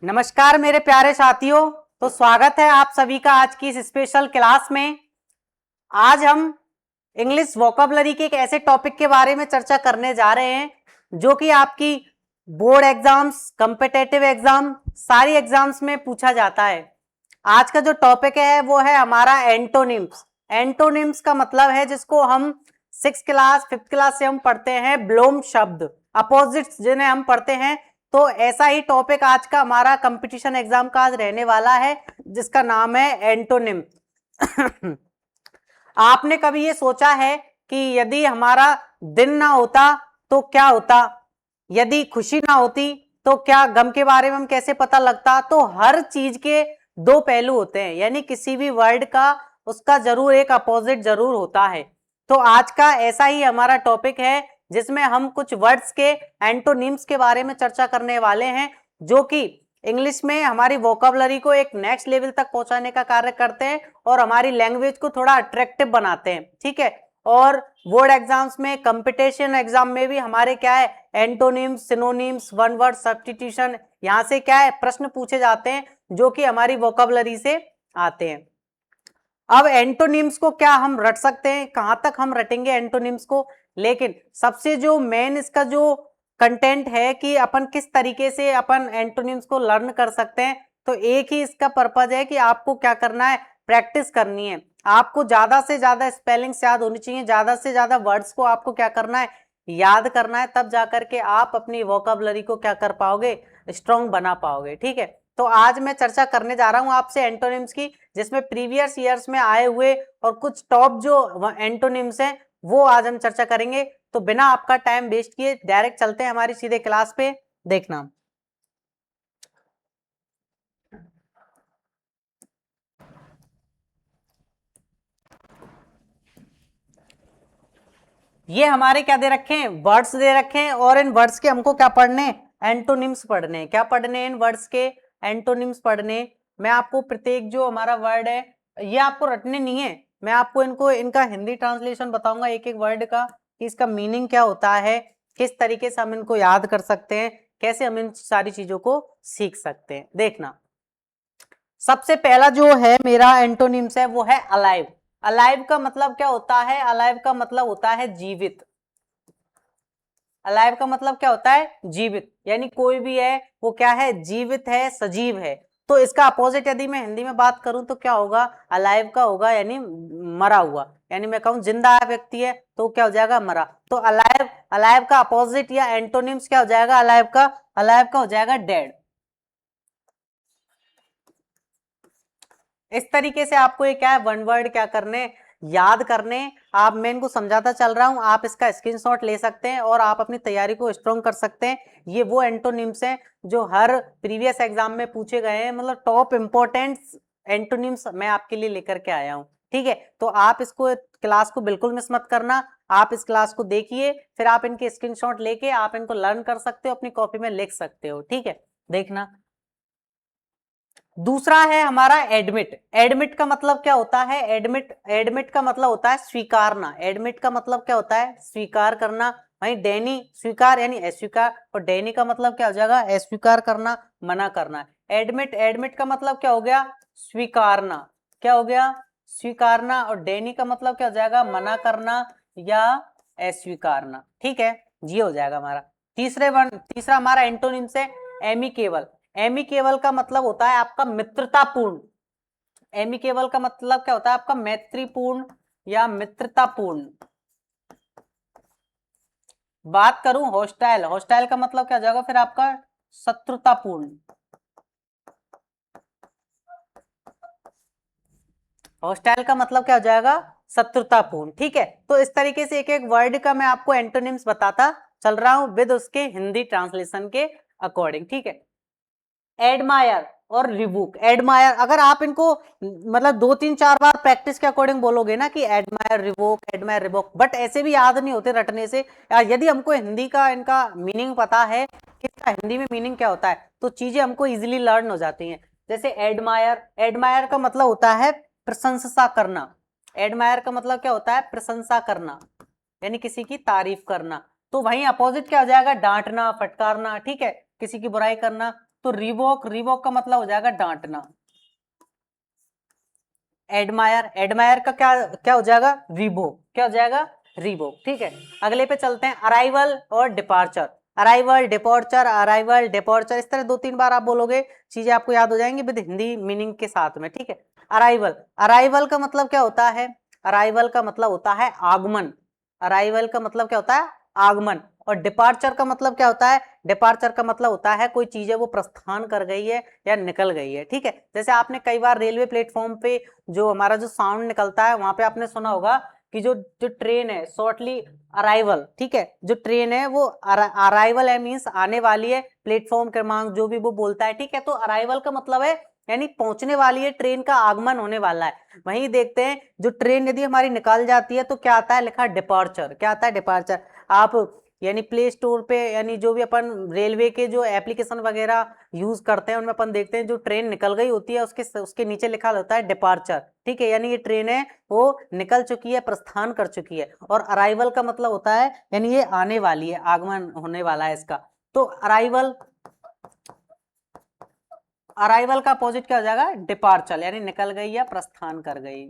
नमस्कार मेरे प्यारे साथियों। तो स्वागत है आप सभी का आज की इस स्पेशल क्लास में। आज हम इंग्लिश वोकैबुलरी के एक ऐसे टॉपिक के बारे में चर्चा करने जा रहे हैं जो कि आपकी बोर्ड एग्जाम्स, कॉम्पिटिटिव एग्जाम, सारी एग्जाम्स में पूछा जाता है। आज का जो टॉपिक है वो है हमारा एंटोनिम्स। एंटोनिम्स का मतलब है जिसको हम 6th क्लास 5th क्लास से हम पढ़ते हैं ब्लोम शब्द, अपोजिट्स जिन्हें हम पढ़ते हैं। तो ऐसा ही टॉपिक आज का हमारा कंपटीशन एग्जाम का आज रहने वाला है जिसका नाम है एंटोनिम। आपने कभी ये सोचा है कि यदि हमारा दिन ना होता तो क्या होता, यदि खुशी ना होती तो क्या, गम के बारे में हम कैसे पता लगता? तो हर चीज के दो पहलू होते हैं, यानी किसी भी वर्ड का उसका जरूर एक अपोजिट जरूर होता है। तो आज का ऐसा ही हमारा टॉपिक है जिसमें हम कुछ वर्ड्स के एंटोनिम्स के बारे में चर्चा करने वाले हैं जो कि इंग्लिश में हमारी वोकैबुलरी को एक नेक्स्ट लेवल तक पहुंचाने का कार्य करते हैं और हमारी लैंग्वेज को थोड़ा अट्रैक्टिव बनाते हैं। ठीक है। और बोर्ड एग्जाम्स में, कंपटीशन एग्जाम में भी हमारे क्या है, antonyms, synonyms, one word substitution, यहां से क्या है प्रश्न पूछे जाते हैं जो कि हमारी वोकैबुलरी से आते हैं। अब एंटोनिम्स को क्या हम रट सकते हैं, कहां तक हम रटेंगे एंटोनिम्स को, लेकिन सबसे जो मेन इसका जो कंटेंट है कि अपन किस तरीके से अपन एंटोनिम्स को लर्न कर सकते हैं। तो एक ही इसका पर्पज है कि आपको क्या करना है, प्रैक्टिस करनी है। आपको ज्यादा से ज्यादा स्पेलिंग्स याद होनी चाहिए, ज्यादा से ज्यादा वर्ड्स को आपको क्या करना है, याद करना है, तब जाकर के आप अपनी वोकैबुलरी को क्या कर पाओगे, स्ट्रॉन्ग बना पाओगे। ठीक है। तो आज मैं चर्चा करने जा रहा हूं आपसे एंटोनिम्स की, जिसमें प्रीवियस ईयर्स में आए हुए और कुछ टॉप जो एंटोनिम्स हैं वो आज हम चर्चा करेंगे। तो बिना आपका टाइम वेस्ट किए डायरेक्ट चलते हैं हमारी सीधे क्लास पे। देखना, ये हमारे क्या दे रखे हैं, वर्ड्स दे रखे हैं और इन वर्ड्स के हमको क्या पढ़ने, एंटोनिम्स पढ़ने। क्या पढ़ने, इन वर्ड्स के एंटोनिम्स पढ़ने। मैं आपको प्रत्येक जो हमारा वर्ड है ये आपको रटने नहीं है, मैं आपको इनका हिंदी ट्रांसलेशन बताऊंगा एक एक वर्ड का कि इसका मीनिंग क्या होता है, किस तरीके से हम इनको याद कर सकते हैं, कैसे हम इन सारी चीजों को सीख सकते हैं। देखना, सबसे पहला जो है मेरा एंटोनिम्स है वो है अलाइव। अलाइव का मतलब क्या होता है, अलाइव का मतलब होता है जीवित। अलाइव का मतलब क्या होता है, जीवित, यानी कोई भी है वो क्या है, जीवित है, सजीव है। तो इसका अपोजिट यदि मैं हिंदी में बात करूं तो क्या होगा, अलाइव का होगा यानी मरा हुआ, यानी मैं कहूं जिंदा व्यक्ति है तो क्या हो जाएगा, मरा। तो अलाइव, अलाइव का अपोजिट या एंटोनिम्स क्या हो जाएगा, अलाइव का, अलाइव का हो जाएगा डेड। इस तरीके से आपको ये क्या है, वन वर्ड क्या करने, याद करने। आप, मैं इनको समझाता चल रहा हूं, आप इसका स्क्रीनशॉट ले सकते हैं और आप अपनी तैयारी को स्ट्रॉन्ग कर सकते हैं। ये वो एंटोनिम्स हैं जो हर प्रीवियस एग्जाम में पूछे गए हैं, मतलब टॉप इंपॉर्टेंट एंटोनिम्स मैं आपके लिए लेकर के आया हूं। ठीक है। तो आप इसको, क्लास को बिल्कुल मिस मत करना, आप इस क्लास को देखिए, फिर आप इनके स्क्रीनशॉट लेके आप इनको लर्न कर सकते हो, अपनी कॉपी में लिख सकते हो। ठीक है। देखना, दूसरा है हमारा एडमिट। एडमिट का मतलब क्या होता है, एडमिट, एडमिट का मतलब होता है स्वीकारना। एडमिट का मतलब क्या होता है, स्वीकार करना। वहीं डेनी, स्वीकार यानी अस्वीकार, और डेनी का मतलब क्या हो जाएगा, अस्वीकार करना, मना करना। एडमिट, एडमिट का मतलब क्या हो गया, स्वीकारना। क्या हो गया, स्वीकारना। और डेनी का मतलब क्या हो जाएगा, मना करना या अस्वीकारना। ठीक है, ये हो जाएगा हमारा तीसरा हमारा एंटोनिम्स है एमिकेबल। एमिकेबल का मतलब होता है आपका मित्रतापूर्ण। एमिकेबल का मतलब क्या होता है आपका, मैत्रीपूर्ण या मित्रतापूर्ण। बात करूं हॉस्टाइल, हॉस्टाइल का मतलब क्या हो जाएगा फिर आपका, शत्रुतापूर्ण। हॉस्टाइल का मतलब क्या हो जाएगा, शत्रुतापूर्ण। ठीक है। तो इस तरीके से एक एक वर्ड का मैं आपको एंटोनिम्स बताता चल रहा हूं विद उसके हिंदी ट्रांसलेशन के अकॉर्डिंग। ठीक है। एडमायर और रिबुक। एडमायर, अगर आप इनको मतलब 2 3 4 बार प्रैक्टिस के अकॉर्डिंग बोलोगे ना कि admire Reebok, admire Reebok, but ऐसे भी याद नहीं होते रटने से। यदि हमको हिंदी का इनका मीनिंग पता है कि इसका हिंदी में मीनिंग क्या होता है तो चीजें हमको इजीली लर्न हो जाती हैं। जैसे एडमायर, एडमायर का मतलब होता है प्रशंसा करना। एडमायर का मतलब क्या होता है, प्रशंसा करना, यानी किसी की तारीफ करना। तो वहीं अपोजिट क्या हो जाएगा, डांटना, फटकारना। ठीक है, किसी की बुराई करना। तो रिवोक, रिवोक का मतलब हो जाएगा डांटना। एडमायर, एडमायर का क्या क्या हो जाएगा? रिवोक, क्या हो जाएगा? रिवोक। ठीक है, अगले पे चलते हैं, अराइवल और departure. Arrival, departure, arrival, departure, इस तरह 2-3 बार आप बोलोगे, चीजें आपको याद हो जाएंगी विद हिंदी मीनिंग के साथ में। ठीक है, अराइवल, अराइवल का मतलब क्या होता है? अराइवल का मतलब होता है आगमन। अराइवल का मतलब क्या होता है? आगमन। और डिपार्चर का मतलब क्या होता है? डिपार्चर का मतलब होता है कोई चीज है वो प्रस्थान कर गई है या निकल गई है। ठीक है, जैसे आपने कई बार रेलवे प्लेटफॉर्म पे जो हमारा जो साउंड निकलता है वहां पे आपने सुना होगा कि जो जो ट्रेन है शॉर्टली अराइवल, ठीक है, जो ट्रेन है वो अराइवल है, मींस आने वाली है, प्लेटफॉर्म क्रमांक जो भी वो बोलता है। ठीक है, तो अराइवल का मतलब है यानी पहुंचने वाली है, ट्रेन का आगमन होने वाला है। वहीं देखते हैं जो ट्रेन यदि हमारी निकाल जाती है तो क्या आता है? लिखा डिपार्चर। क्या आता है? डिपार्चर। आप यानी प्ले स्टोर पे यानी जो भी अपन रेलवे के जो एप्लीकेशन वगैरह यूज करते हैं उनमें अपन देखते हैं जो ट्रेन निकल गई होती है उसके नीचे लिखा होता है डिपार्चर। ठीक है, यानी ये ट्रेन है वो निकल चुकी है, प्रस्थान कर चुकी है। और अराइवल का मतलब होता है यानी ये आने वाली है, आगमन होने वाला है इसका। तो अराइवल, अराइवल का अपोजिट क्या हो जाएगा? डिपार्चर, यानी निकल गई या प्रस्थान कर गई।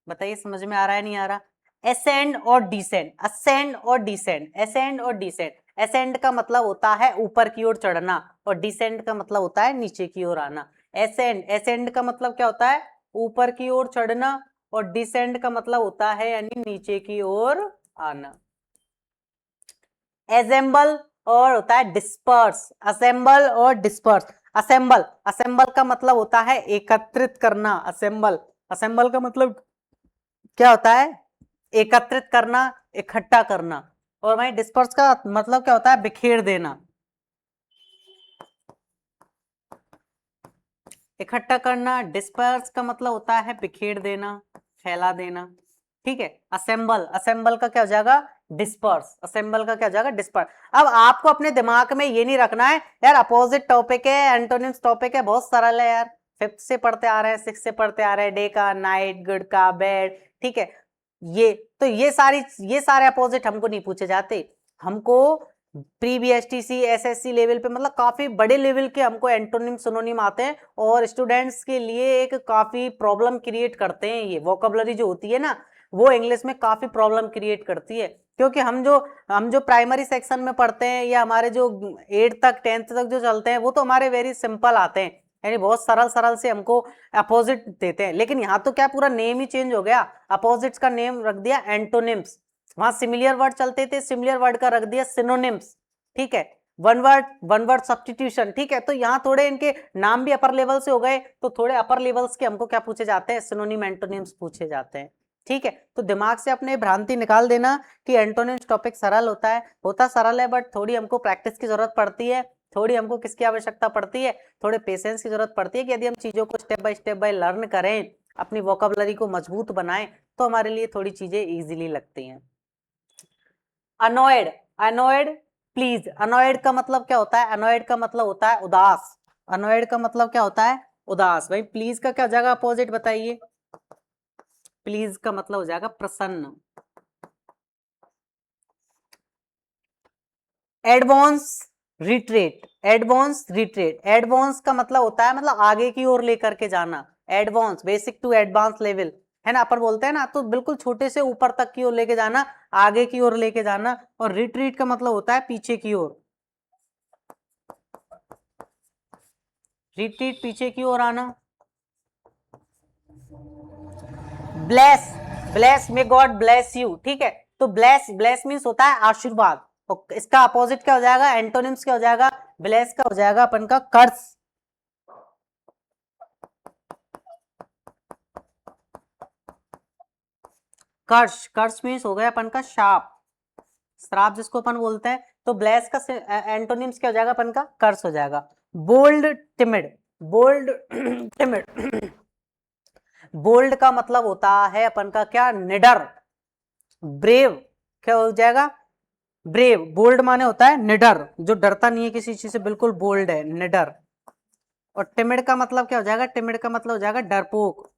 बताइए समझ में आ रहा है नहीं आ रहा? असेंड और डिसेंड, असेंड और डिसेंड, असेंड और डिसेंड। असेंड का मतलब होता है ऊपर की ओर चढ़ना और डिसेंड का मतलब होता है नीचे की ओर आना। असेंड, असेंड का मतलब क्या होता है? ऊपर की ओर चढ़ना, और डिसेंड का मतलब होता है यानी नीचे की ओर आना। एसेंबल और होता है डिस्पर्स, असेंबल और डिस्पर्स। असेंबल, असेंबल का मतलब होता है एकत्रित करना। असेंबल, असेंबल का मतलब क्या होता है? एकत्रित करना, इकट्ठा करना। और वहीं डिस्पर्स का मतलब क्या होता है? बिखेर देना, इकट्ठा करना। डिस्पर्स का मतलब होता है बिखेर देना, फैला देना। ठीक है, असेंबल, असेंबल का क्या हो जाएगा? डिस्पर्स, असेंबल का क्या हो जाएगा? डिस्पर्स। अब आपको अपने दिमाग में ये नहीं रखना है यार अपोजिट टॉपिक है, एंटोनिम्स टॉपिक है, बहुत सरल है यार, 5th से पढ़ते आ रहे हैं, 6th से पढ़ते आ रहे हैं, डे का, नाइट, गुड का, बैड। ठीक है, ये तो ये सारे अपोजिट हमको नहीं पूछे जाते। हमको प्री बीएसटीसी, एसएससी लेवल पे मतलब काफी बड़े लेवल के हमको एंटोनिम सिनोनिम आते हैं, और स्टूडेंट्स के लिए एक काफी प्रॉब्लम क्रिएट करते हैं। ये वोकेबलरी जो होती है ना, वो इंग्लिश में काफी प्रॉब्लम क्रिएट करती है, क्योंकि हम जो प्राइमरी सेक्शन में पढ़ते हैं या हमारे जो 8th तक 10th तक जो चलते हैं वो तो हमारे वेरी सिंपल आते हैं, यानी बहुत सरल सरल से हमको अपोजिट देते हैं। लेकिन यहाँ तो क्या पूरा नेम ही चेंज हो गया, अपोजिट्स का नेम रख दिया एंटोनिम्स। वहां सिमिलियर वर्ड चलते थे, सिमिलियर वर्ड का रख दिया सिनोनिम्स। ठीक है, वन वर्ड सब्स्टिट्यूशन। ठीक है, तो यहाँ थोड़े इनके नाम भी अपर लेवल से हो गए, तो थोड़े अपर लेवल्स के हमको क्या पूछे जाते हैं? सिनोनिम, एंटोनिम्स पूछे जाते हैं। ठीक है, तो दिमाग से अपने भ्रांति निकाल देना कि एंटोनिम्स टॉपिक सरल होता है, होता सरल है, बट थोड़ी हमको प्रैक्टिस की जरूरत पड़ती है, थोड़ी हमको किसकी आवश्यकता पड़ती है? थोड़े पेशेंस की जरूरत पड़ती है कि यदि हम चीजों को स्टेप बाय लर्न करें, अपनी वोकेबलरी को मजबूत बनाएं, तो हमारे लिए थोड़ी चीजें इजीली लगती हैं। अनॉयड, अनॉयड, प्लीज, अनॉयड का मतलब क्या होता है? अनॉयड का मतलब होता है उदास। अनॉयड का मतलब क्या होता है? उदास। भाई प्लीज का क्या हो जाएगा अपोजिट बताइए? प्लीज का मतलब हो जाएगा प्रसन्न। Advance, retreat, advance, retreat, advance का मतलब होता है मतलब आगे की ओर लेकर के जाना। Advance, basic to advance level है ना, अपन बोलते हैं ना, तो बिल्कुल छोटे से ऊपर तक की ओर लेके जाना, आगे की ओर लेके जाना। और रिट्रीट का मतलब होता है पीछे की ओर, रिट्रीट पीछे की ओर आना। Bless, bless, may God bless you. ठीक है, तो ब्लेस, ब्लेस मीन्स होता है आशीर्वाद, और इसका अपोजिट क्या हो जाएगा? एंटोनिम्स क्या हो जाएगा? ब्लेस का हो जाएगा अपन का कर्स। कर्ष, कर्ष मीन्स हो गया अपन का शाप, श्राप जिसको अपन बोलते हैं। तो ब्लेस का एंटोनिम्स क्या हो जाएगा अपन का? कर्स हो जाएगा। Bold, timid, bold, timid, bold का मतलब होता है अपन का क्या? निडर। ब्रेव क्या हो जाएगा? ब्रेव, बोल्ड माने होता है निडर, जो डरता नहीं है किसी चीज से, बिल्कुल बोल्ड है, निडर। और टिमिड का मतलब क्या हो जाएगा? टिमिड का मतलब हो जाएगा डरपोक।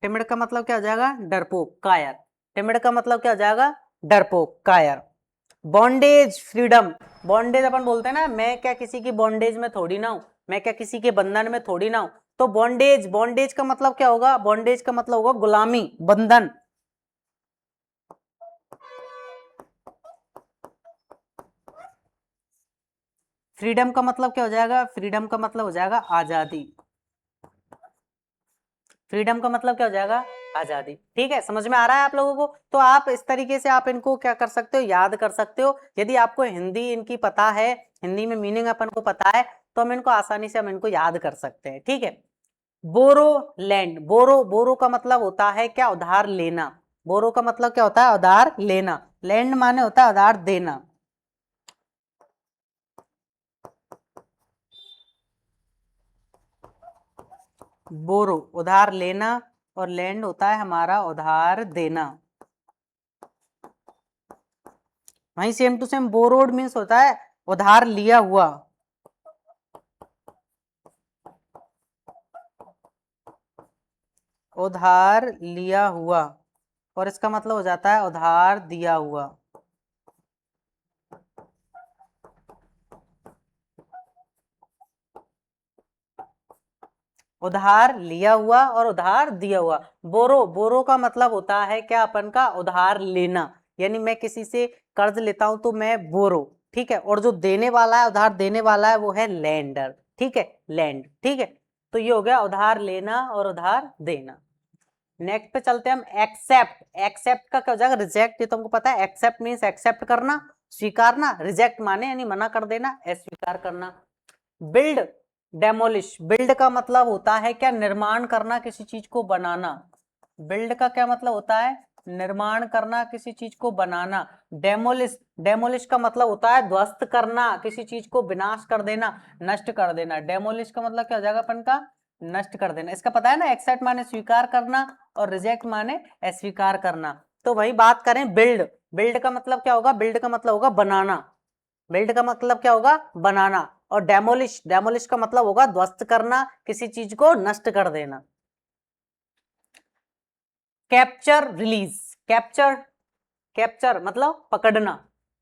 टिमिड का मतलब क्या हो जाएगा? डरपोक, कायर। टिमिड का मतलब क्या हो जाएगा? डरपोक, कायर। बॉन्डेज फ्रीडम, बॉन्डेज अपन बोलते हैं ना, मैं क्या किसी की बॉन्डेज में थोड़ी ना हूं, मैं क्या किसी के बंधन में थोड़ी ना हूं। तो बॉन्डेज, बॉन्डेज का मतलब क्या होगा, बॉन्डेज का मतलब होगा गुलामी, बंधन। फ्रीडम का मतलब क्या हो जाएगा, फ्रीडम का मतलब हो जाएगा आजादी, फ्रीडम का मतलब क्या हो जाएगा, आजादी। ठीक है, समझ में आ रहा है आप लोगों को। तो आप इस तरीके से आप इनको क्या कर सकते हो, याद कर सकते हो। यदि आपको हिंदी इनकी पता है, हिंदी में मीनिंग अपन को पता है, तो हम इनको आसानी से हम इनको याद कर सकते हैं। ठीक है, बोरो लैंड, बोरो, बोरो का मतलब होता है क्या, उधार लेना। बोरो का मतलब क्या होता है, उधार लेना। लैंड माने होता है उधार देना। बोरो उधार लेना, और लैंड होता है हमारा उधार देना। वहीं same to same borrowed means होता है उधार लिया हुआ। उधार लिया हुआ, और इसका मतलब हो जाता है उधार दिया हुआ। उधार लिया हुआ और उधार दिया हुआ। बोरो, बोरो का मतलब होता है क्या, अपन का उधार लेना। यानी मैं किसी से कर्ज लेता हूं तो मैं बोरो। ठीक है, और जो देने वाला है, उधार देने वाला है, वो है लैंडर। ठीक है, लैंड। ठीक है, तो ये हो गया उधार लेना और उधार देना। नेक्स्ट पे चलते हैं हम, एक्सेप्ट। एक्सेप्ट का क्या हो जाएगा, रिजेक्ट। ये तुमको पता है, एक्सेप्ट मीन्स एक्सेप्ट करना, स्वीकारना। रिजेक्ट माने यानी मना कर देना, अस्वीकार करना। Build, demolish. बिल्ड का मतलब होता है क्या, निर्माण करना, किसी चीज को बनाना। बिल्ड का क्या मतलब होता है, निर्माण करना, किसी चीज को बनाना। डेमोलिश, डेमोलिश का मतलब होता है ध्वस्त करना, किसी चीज को विनाश कर देना, नष्ट कर देना। डेमोलिश का मतलब क्या हो जाएगा अपन का, नष्ट कर देना। इसका पता है ना, एक्सेप्ट माने स्वीकार करना और रिजेक्ट माने अस्वीकार करना। तो वही बात करें, बिल्ड, बिल्ड का मतलब क्या होगा, बिल्ड का मतलब होगा बनाना। बिल्ड का मतलब क्या होगा, बनाना। और डेमोलिश, डेमोलिश का मतलब होगा ध्वस्त करना, किसी चीज को नष्ट कर देना। कैप्चर रिलीज, कैप्चर, कैप्चर मतलब पकड़ना,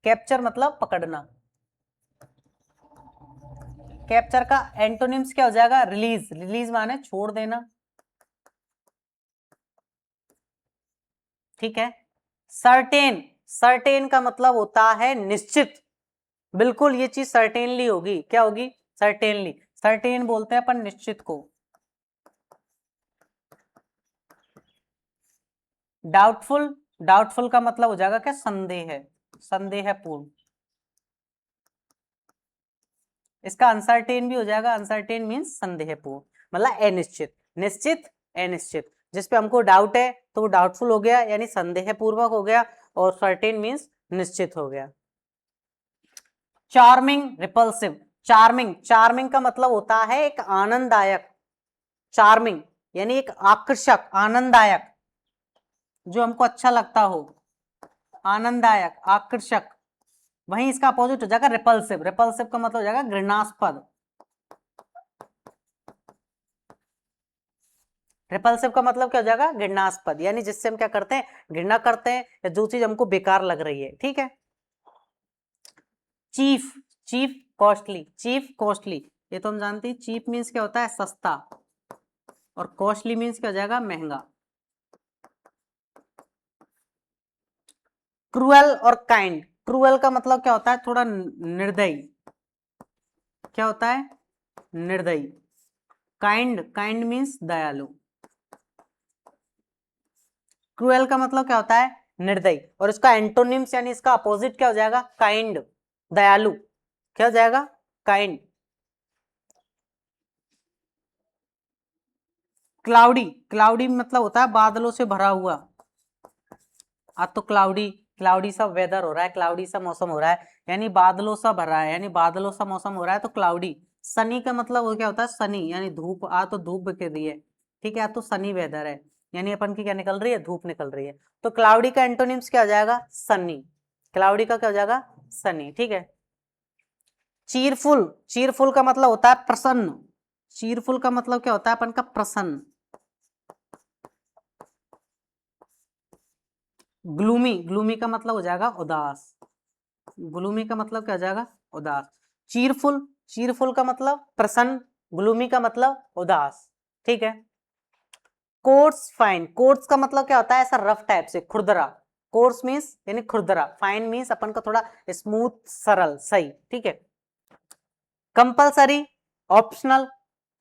कैप्चर मतलब पकड़ना। कैप्चर का एंटोनिम्स क्या हो जाएगा, रिलीज, रिलीज माने छोड़ देना। ठीक है, सर्टेन, सर्टेन का मतलब होता है निश्चित। बिल्कुल ये चीज सर्टेनली होगी, क्या होगी, सर्टेनली। सर्टेन बोलते हैं अपन निश्चित को। डाउटफुल, डाउटफुल का मतलब हो जाएगा क्या, संदेह है, संदेहपूर्ण। इसका अनसर्टेन भी हो जाएगा, अनसर्टेन मीन्स संदेहपूर्ण, मतलब अनिश्चित। निश्चित, अनिश्चित। जिसपे हमको डाउट है तो वो डाउटफुल हो गया, यानी संदेहपूर्वक हो गया, और सर्टेन मीन्स निश्चित हो गया। Charming, repulsive. चार्मिंग, चार्मिंग का मतलब होता है एक आनंददायक। चार्मिंग यानी एक आकर्षक, आनंददायक, जो हमको अच्छा लगता हो, आनंददायक, आकर्षक। वहीं इसका अपोजिट हो जाएगा रिपल्सिव। रिपल्सिव का मतलब हो जाएगा घृणास्पद। रिपल्सिव का मतलब क्या हो जाएगा, घृणास्पद, यानी जिससे हम क्या करते हैं, घृणा करते हैं, या जो चीज हमको बेकार लग रही है। ठीक है, chief, chief costly, chief costly. ये तो हम जानते हैं, चीप मीन्स क्या होता है, सस्ता, और कॉस्टली मीन्स क्या हो जाएगा, महंगा। क्रूअल और काइंड। क्रूअल का मतलब क्या होता है, थोड़ा निर्दयी। क्या होता है, निर्दयी। काइंड, काइंड मीन्स दयालु। क्रूएल का मतलब क्या होता है, निर्दयी, और इसका एंटोनिम्स यानी इसका अपोजिट क्या हो जाएगा, काइंड, दयालु। क्या हो जाएगा, काइंड। क्लाउडी, क्लाउडी मतलब होता है बादलों से भरा हुआ। आज तो क्लाउडी, क्लाउडी सा वेदर हो रहा है, क्लाउडी सा मौसम हो रहा है, यानी बादलों सा भरा है, यानी बादलों सा मौसम हो रहा है, तो क्लाउडी। सनी का मतलब वो क्या होता है, सनी, यानी धूप। आ तो धूप बिखेर रही है। ठीक है, आज तो सनी वेदर है, यानी अपन की क्या निकल रही है, धूप निकल रही है। तो क्लाउडी का एंटोनिम्स क्या हो जाएगा, सनी। क्लाउडी का क्या हो जाएगा, सनी। ठीक है, चीरफुल, चीरफुल का मतलब होता है प्रसन्न। चीरफुल का मतलब क्या होता है अपन का, प्रसन्न। ग्लूमी, ग्लूमी का मतलब हो जाएगा उदास। ग्लूमी का मतलब क्या हो जाएगा, उदास। चीरफुल, चीरफुल का मतलब प्रसन्न, ग्लूमी का मतलब उदास, ठीक है। कोर्स फाइन, कोर्स का मतलब क्या होता है, ऐसा रफ टाइप से, खुरदरा। कोर्स मीन्स यानी खुरदरा, फाइन मीन्स अपन का थोड़ा स्मूथ, सरल, सही, ठीक है। Compulsory, optional,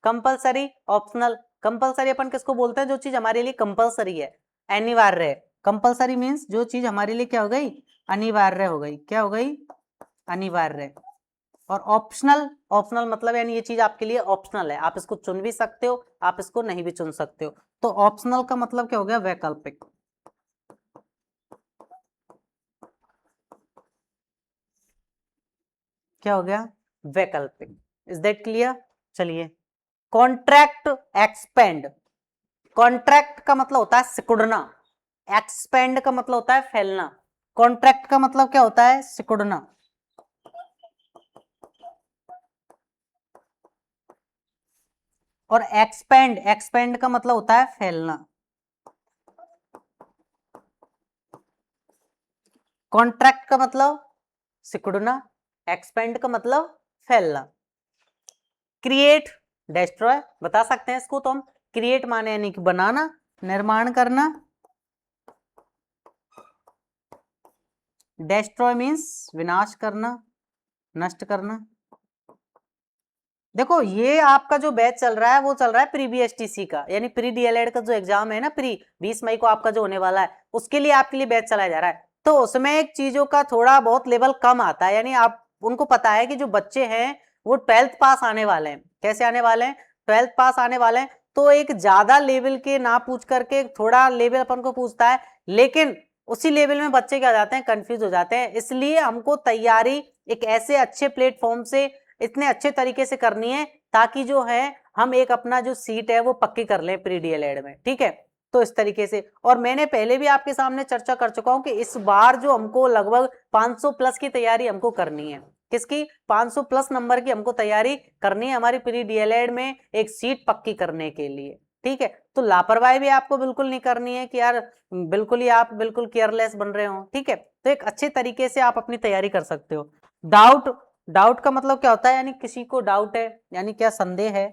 compulsory, optional. Compulsory अपन किसको बोलते हैं, जो चीज हमारे लिए कंपलसरी है, अनिवार्य है। कंपलसरी मीन्स जो चीज हमारे लिए क्या हो गई, अनिवार्य हो गई, क्या हो गई, अनिवार्य। और ऑप्शनल, ऑप्शनल मतलब यानी ये चीज आपके लिए ऑप्शनल है, आप इसको चुन भी सकते हो, आप इसको नहीं भी चुन सकते हो। तो ऑप्शनल का मतलब क्या हो गया, वैकल्पिक। क्या हो गया, वैकल्पिक। Is that clear? चलिए, कॉन्ट्रैक्ट, एक्सपेंड। कॉन्ट्रैक्ट का मतलब होता है सिकुड़ना, एक्सपेंड का मतलब होता है फैलना। कॉन्ट्रैक्ट का मतलब क्या होता है, सिकुड़ना। और एक्सपेंड, एक्सपेंड का मतलब होता है फैलना। कॉन्ट्रैक्ट का मतलब सिकुड़ना, एक्सपेंड का मतलब फैलना। क्रिएट, डेस्ट्रॉय, बता सकते हैं इसको तो हम। क्रिएट माने यानी कि बनाना, निर्माण करना। डेस्ट्रॉय मीन्स विनाश करना, नष्ट करना। देखो ये आपका जो बैच चल रहा है वो चल रहा है प्री बीएसटीसी का, यानी प्री डीएलएड का जो एग्जाम है ना, प्री 20 मई को आपका जो होने वाला है, उसके लिए आपके लिए बैच चलाया जा रहा है। तो उसमें एक चीजों का थोड़ा बहुत लेवल कम आता है, यानी आप उनको पता है कि जो बच्चे हैं वो 12th पास आने वाले हैं। कैसे आने वाले हैं, 12th पास आने वाले हैं। तो एक ज्यादा लेवल के ना पूछ करके थोड़ा लेवल अपन को पूछता है, लेकिन उसी लेवल में बच्चे क्या जाते हैं, कंफ्यूज हो जाते हैं। इसलिए हमको तैयारी एक ऐसे अच्छे प्लेटफॉर्म से इतने अच्छे तरीके से करनी है ताकि जो है हम एक अपना जो सीट है वो पक्की कर लें प्री डीएलएड में, ठीक है। तो इस तरीके से, और मैंने पहले भी आपके सामने चर्चा कर चुका हूं कि इस बार जो हमको लगभग 500 प्लस की तैयारी हमको करनी है। किसकी, 500 प्लस नंबर की हमको तैयारी करनी है हमारी प्री डीएलएड में एक सीट पक्की करने के लिए, ठीक है। तो लापरवाही भी आपको बिल्कुल नहीं करनी है कि यार बिल्कुल ही आप बिल्कुल केयरलेस बन रहे हो, ठीक है। तो एक अच्छे तरीके से आप अपनी तैयारी कर सकते हो। डाउट, डाउट का मतलब क्या होता है, यानी किसी को डाउट है, यानी क्या संदेह है।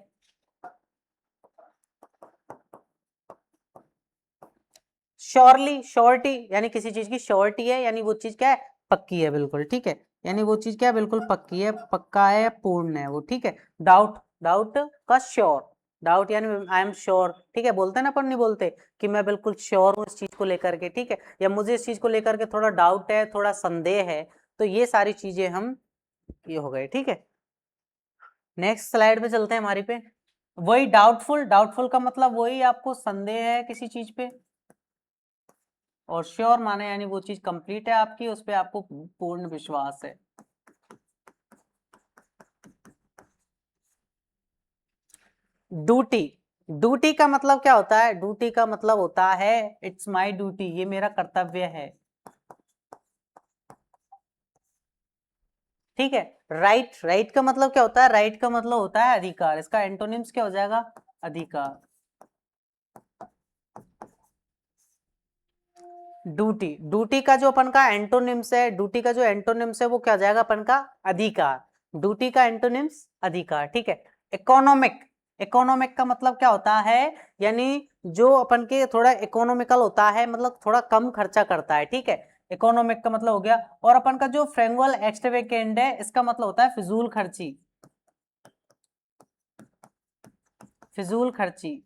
श्योरली, श्योरिटी यानी किसी चीज की श्योरिटी है, यानी वो चीज क्या है, पक्की है बिल्कुल, ठीक है। यानी वो चीज क्या है, बिल्कुल पक्की है, पक्का है, पूर्ण है वो, ठीक है। डाउट, डाउट का श्योर, डाउट यानी आई एम श्योर, ठीक है। बोलते हैं ना, अपन नहीं बोलते कि मैं बिल्कुल श्योर हूँ इस चीज को लेकर के, ठीक है, या मुझे इस चीज को लेकर के थोड़ा डाउट है, थोड़ा संदेह है। तो ये सारी चीजें हम, ये हो गए, ठीक है। नेक्स्ट स्लाइड पे चलते हैं हमारी पे। वही डाउटफुल, डाउटफुल का मतलब वही आपको संदेह है किसी चीज पे, और श्योर माने यानी वो चीज कंप्लीट है आपकी, उस पे आपको पूर्ण विश्वास है। ड्यूटी, ड्यूटी का मतलब क्या होता है, ड्यूटी का मतलब होता है इट्स माय ड्यूटी, ये मेरा कर्तव्य है, ठीक है। राइट, राइट का मतलब क्या होता है, राइट का मतलब होता है अधिकार, इसका एंटोनिम्स क्या हो जाएगा, अधिकार। ड्यूटी, ड्यूटी का जो अपन का एंटोनिम्स है, ड्यूटी का जो एंटोनिम्स है वो क्या जाएगा अपन का, अधिकार। ड्यूटी का एंटोनिम्स अधिकार, ठीक है। इकोनॉमिक, इकोनॉमिक का मतलब क्या होता है, यानी जो अपन के थोड़ा इकोनॉमिकल होता है, मतलब थोड़ा कम खर्चा करता है, ठीक है। इकोनॉमिक का मतलब हो गया। और अपन का जो फ्रेंगुअल एक्सट्रावेगेंट है, इसका मतलब होता है फिजूल खर्ची, फिजूल खर्ची,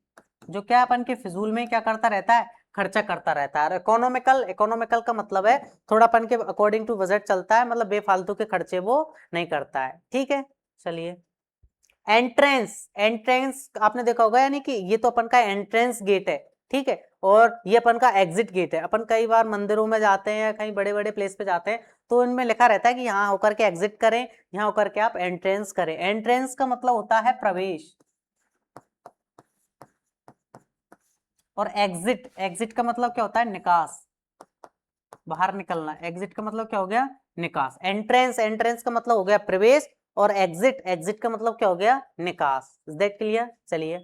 जो क्या अपन के फिजूल में क्या करता रहता है, खर्चा करता रहता है। इकोनॉमिकल, इकोनॉमिकल का मतलब है थोड़ा अपन के अकॉर्डिंग टू बजट चलता है, मतलब बेफालतू के खर्चे वो नहीं करता है, ठीक है। चलिए, एंट्रेंस, एंट्रेंस आपने देखा होगा, यानी कि ये तो अपन का एंट्रेंस गेट है, ठीक है। और ये अपन का एग्जिट गेट है। अपन कई बार मंदिरों में जाते हैं या कहीं बड़े बड़े प्लेस पे जाते हैं, तो इनमें लिखा रहता है कि यहाँ होकर के एग्जिट करें, यहाँ होकर के आप एंट्रेंस करें। एंट्रेंस का मतलब होता है प्रवेश, और एग्जिट, एग्जिट का मतलब क्या होता है, निकास, बाहर निकलना। एग्जिट का मतलब क्या हो गया, निकास। एंट्रेंस, एंट्रेंस का मतलब हो गया प्रवेश, और एग्जिट, एग्जिट का मतलब क्या हो गया, निकास। Is that clear? चलिए,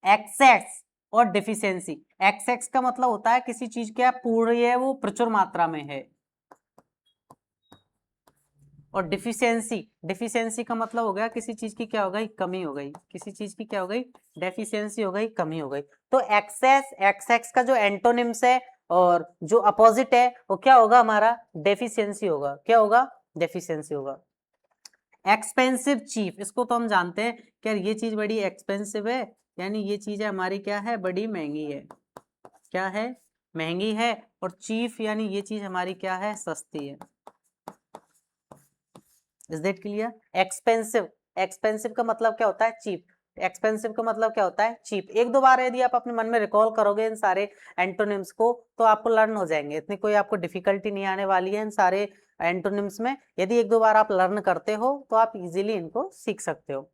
एक्सेस और डिफिशियंसी। एक्सेस का मतलब होता है किसी चीज क्या पूर्ण है, वो प्रचुर मात्रा में है। और डिफिशियंसी, डिफिशियंसी का मतलब हो गया किसी चीज की क्या हो गई, कमी हो गई, किसी चीज की क्या हो गई, डेफिशिएंसी हो गई, कमी हो गई। तो एक्सेस, एक्सेस का जो एंटोनिम्स है और जो अपोजिट है वो क्या होगा हमारा, डेफिशिएंसी होगा। क्या होगा, डेफिशिएंसी होगा। एक्सपेंसिव चीफ, इसको तो हम जानते हैं कि यार ये चीज बड़ी एक्सपेंसिव है, यानी ये चीज हमारी क्या है, बड़ी महंगी है। क्या है, महंगी है। और चीफ यानी ये चीज हमारी क्या है, सस्ती है। Is that clear? Expensive, expensive का मतलब क्या होता है, चीप। एक्सपेंसिव का मतलब क्या होता है, चीप। एक दो बार यदि आप अपने मन में रिकॉल करोगे इन सारे एंटोनिम्स को तो आपको लर्न हो जाएंगे, इतनी कोई आपको डिफिकल्टी नहीं आने वाली है इन सारे एंटोनिम्स में। यदि एक दो बार आप लर्न करते हो तो आप इजीली इनको सीख सकते हो।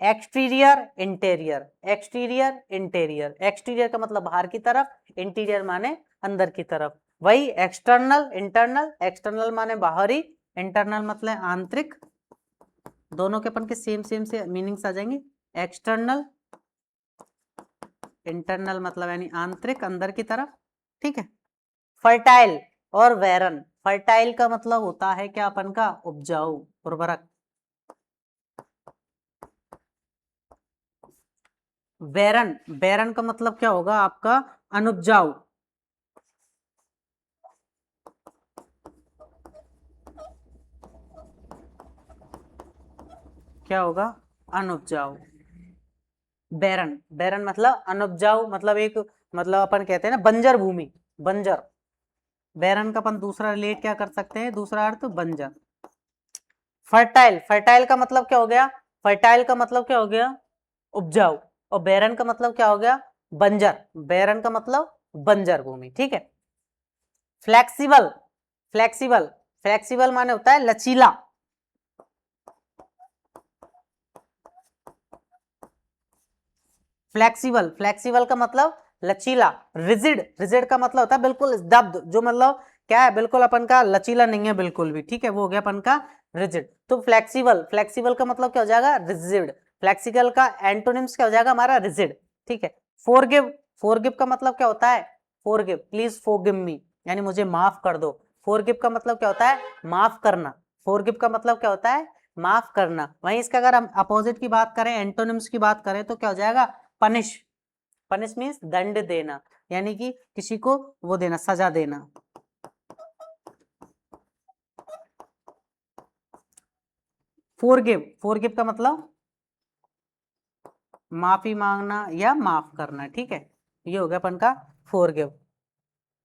Exterior interior, exterior interior, exterior का मतलब बाहर की तरफ, इंटीरियर माने अंदर की तरफ। वही एक्सटर्नल इंटरनल, एक्सटर्नल माने बाहरी, इंटरनल मतलब आंतरिक। दोनों के अपन के सेम सेम से मीनिंग्स आ जाएंगे। एक्सटर्नल, इंटरनल मतलब यानी आंतरिक, अंदर की तरफ। ठीक है। फर्टाइल और वेरन, फर्टाइल का मतलब होता है क्या अपन का, उपजाऊ, उर्वरक। बैरन, बैरन का मतलब क्या होगा आपका, अनुपजाऊ। क्या होगा, अनुपजाऊ। बैरन, बैरन मतलब अनुपजाऊ, मतलब एक, मतलब अपन कहते हैं ना बंजर भूमि, बंजर। बैरन का अपन दूसरा रिलेट क्या कर सकते हैं, दूसरा अर्थ बंजर। फर्टाइल, फर्टाइल का मतलब क्या हो गया, फर्टाइल का मतलब क्या हो गया, उपजाऊ। और बैरन का मतलब क्या हो गया, बंजर। बैरन का मतलब बंजर भूमि। ठीक है। फ्लेक्सिबल, फ्लेक्सिबल, फ्लेक्सिबल माने होता है लचीला। फ्लेक्सिबल, फ्लेक्सिबल का मतलब लचीला। रिजिड, रिजिड का मतलब होता है बिल्कुल स्तब्ध, जो मतलब क्या है, बिल्कुल अपन का लचीला नहीं है बिल्कुल भी। ठीक है, वो हो गया अपन का रिजिड। तो फ्लेक्सिबल, फ्लेक्सिबल का मतलब क्या हो जाएगा, रिजिड। फ्लेक्सिबल का एंटोनिम्स क्या हो जाएगा हमारा, रिजिड। ठीक है। फॉरगिव, फॉरगिव का मतलब क्या होता है, फॉरगिव, प्लीज फॉरगिव मी, यानी मुझे माफ कर दो। फॉरगिव का मतलब क्या होता है, माफ करना। फॉरगिव का मतलब क्या होता है, माफ करना। वहीं इसका अगर हम अपोजिट की बात करें, एंटोनिम्स की बात करें तो क्या हो जाएगा, पनिश। पनिश मीन्स दंड देना, यानी कि किसी को वो देना, सजा देना। फॉरगिव, फॉरगिव का मतलब माफी मांगना या माफ करना। ठीक है, ये हो गया अपन का फॉरगिव।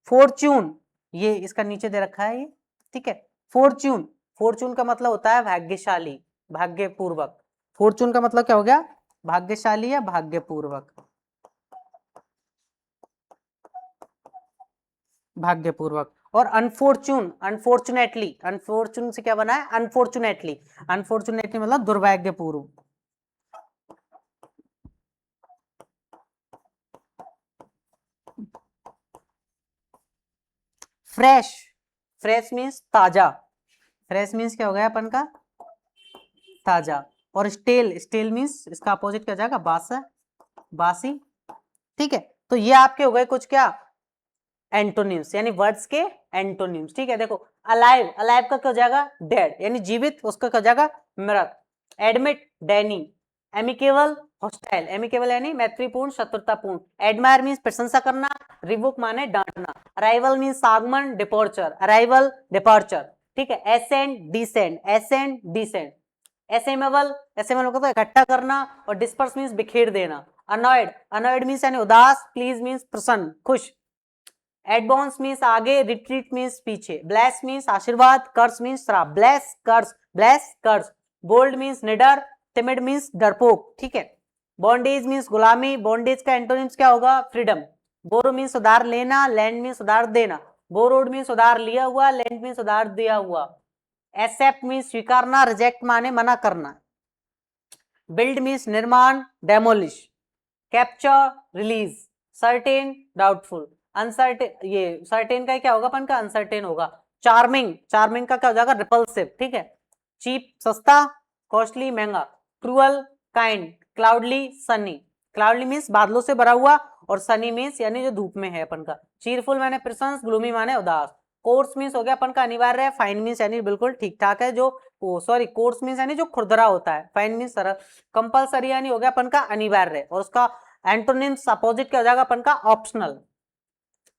फॉर्च्यून, ये इसका नीचे दे रखा है ये। ठीक है। फॉर्च्यून, फॉर्च्यून का मतलब होता है भाग्यशाली, भाग्यपूर्वक। फॉर्च्यून का मतलब क्या हो गया, भाग्यशाली या भाग्यपूर्वक, भाग्यपूर्वक। और अनफॉर्चून, अनफॉर्चुनेटली, अनफॉर्चून से क्या बना है, अनफॉर्चुनेटली। अनफॉर्चुनेटली मतलब दुर्भाग्यपूर्व। फ्रेश, फ्रेश मीन्स ताजा। फ्रेश मीन्स क्या हो गया अपन का, ताजा। और स्टेल, स्टेल मीन्स इसका अपोजिट क्या हो जाएगा, बासा, बासी। ठीक है। तो ये आपके हो गए कुछ क्या, एंटोनिम्स, यानी वर्ड्स के एंटोनिम्स। ठीक है। देखो अलाइव, अलाइव का क्या हो जाएगा, डेड, यानी जीवित, उसका क्या हो जाएगा, मृत। Admit, Danny. Amicable, hostile, amicable यानी मैत्रीपूर्ण, शत्रुतापूर्ण। एडमायर मीन्स प्रशंसा करना। रिवुक माने डांटना। अराइवल मीन्स आगमन, डिपोर्चर, अराइवल, डिपार्चर। ठीक है। Ascend, descend, ascend, descend. Assemble, assemble को तो इकट्ठा करना। और डिस्पर्स मीन्स बिखेर देना। अनॉयड, अनॉयड मीन्स यानी उदास। प्लीज मीन्स प्रसन्न, खुश। एडवांस मीन्स आगे, रिट्रीट मीन्स पीछे। ब्लेस मीन्स आशीर्वाद, कर्स मीन्स श्राप। ब्लेस, कर्स, ब्लेस, कर्स। बोल्ड मीन्स निडर, टिमिड मीन्स डरपोक। ठीक है। बॉन्डेज मीन्स गुलामी, बॉन्डेज का एंटोनिम्स क्या होगा, फ्रीडम। बोरो मीन्स उधार लेना, लैंड मीन्स उधार देना। बोरोड मीन्स उधार लिया हुआ, लैंड मीन्स उधार दिया हुआ। एक्सेप्ट मीन्स स्वीकारना, रिजेक्ट माने मना करना। बिल्ड मीन्स निर्माण, demolish. Capture, release. Certain, doubtful. Uncertain, ये सर्टेन का क्या होगा अपन का, अनसर्टेन होगा। चार्मिंग, चार्मिंग का क्या हो जाएगा, रिपल्सिव। ठीक है। चीप, सस्ता। कॉस्टली, महंगा। Cruel, kind. Cloudy, Sunny. Cloudy means बादलों से भरा हुआ, और सनी मीन्स यानी जो धूप में है अपन का। चीरफुल माने प्रसन्न, ग्लूमी माने उदास। कोर्स मीन्स हो गया अपन का अनिवार्य है, फाइन मीन्स यानी बिल्कुल ठीक ठाक है, जो सॉरी कोर्स मीन्स यानी जो खुरदरा होता है, फाइन मीन्स सरल, कंपलसरी यानी हो गया अपन का अनिवार्य, और उसका एंटोनिम्स अपोजिट क्या हो जाएगा अपन का ऑप्शनल।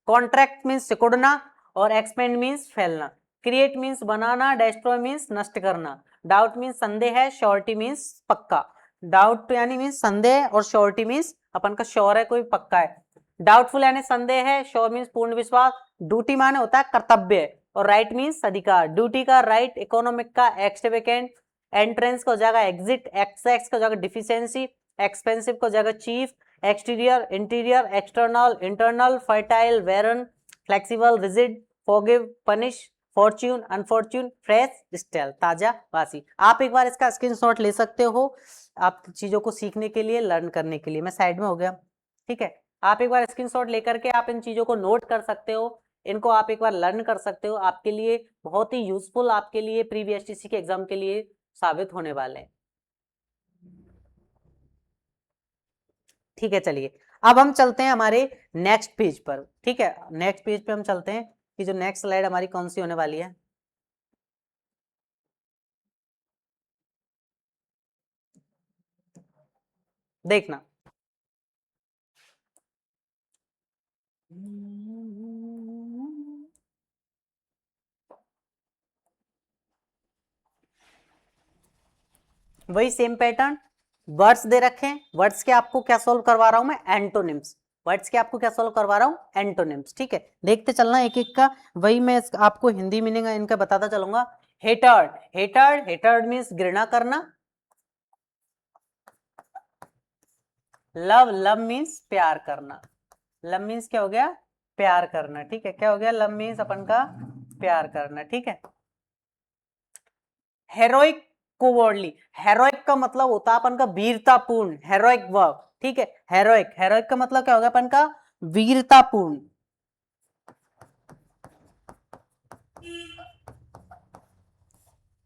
कॉन्ट्रैक्ट मीन्स सिकुड़ना और एक्सपेंड मीन्स फैलना। क्रिएट मीन्स बनाना, डेस्ट्रॉय मीन्स नष्ट करना। डाउट मीन्स संदेह है, श्योरिटी मीन्स पक्का। डाउट यानी मीन्स संदेह और श्योरिटी मीन्स अपन का श्योर है कोई पक्का है। डाउटफुल यानी संदेह है, श्योर मीन्स पूर्ण विश्वास। ड्यूटी माने होता है कर्तव्य, और राइट मीन्स अधिकार। ड्यूटी का राइट, इकोनॉमिक का एक्सट्रावेगेंट, एंट्रेंस का हो जाएगा एग्जिट, एक्सेस का हो जाएगा डिफिशियंसी, एक्सपेंसिव का हो जाएगा cheap, exterior, interior, external, internal, fertile, barren, flexible, rigid, forgive, punish, fortune, unfortune, fresh, stale, ताजा, वासी। आप एक बार इसका स्क्रीनशॉट ले सकते हो आप चीजों को सीखने के लिए, लर्न करने के लिए। मैं साइड में हो गया, ठीक है। आप एक बार स्क्रीनशॉट लेकर के आप इन चीजों को नोट कर सकते हो, इनको आप एक बार लर्न कर सकते हो, आपके लिए बहुत ही यूजफुल, आपके लिए प्री बीएसटीसी के एग्जाम के लिए साबित होने वाले हैं। ठीक है, चलिए अब हम चलते हैं हमारे नेक्स्ट पेज पर। ठीक है, नेक्स्ट पेज पे हम चलते हैं कि जो नेक्स्ट स्लाइड हमारी कौन सी होने वाली है। देखना, वही सेम पैटर्न, वर्ड्स दे रखे हैं। वर्ड्स के आपको क्या सोल्व करवा रहा हूं मैं, एंटोनिम्स। वर्ड्स के आपको क्या सोल्व करवा रहा हूं, एंटोनिम्स। ठीक है, देखते चलना एक एक का। वही मैं आपको हिंदी मीनिंग इनका बताता चलूंगा। हेटर्ड, हेटर्ड, हेटर्ड मीन्स घृणा करना। लव, लव मीन्स प्यार करना। लव मीन्स क्या हो गया, प्यार करना। ठीक है, क्या हो गया, लव मीन्स अपन का प्यार करना। ठीक है। Heroic, cowardly. हेरोइक का मतलब होता है अपन का वीरतापूर्ण, हेरोइक वर्ब। ठीक है, हेरोइक, हेरोइक का मतलब क्या होगा अपन का वीरतापूर्ण।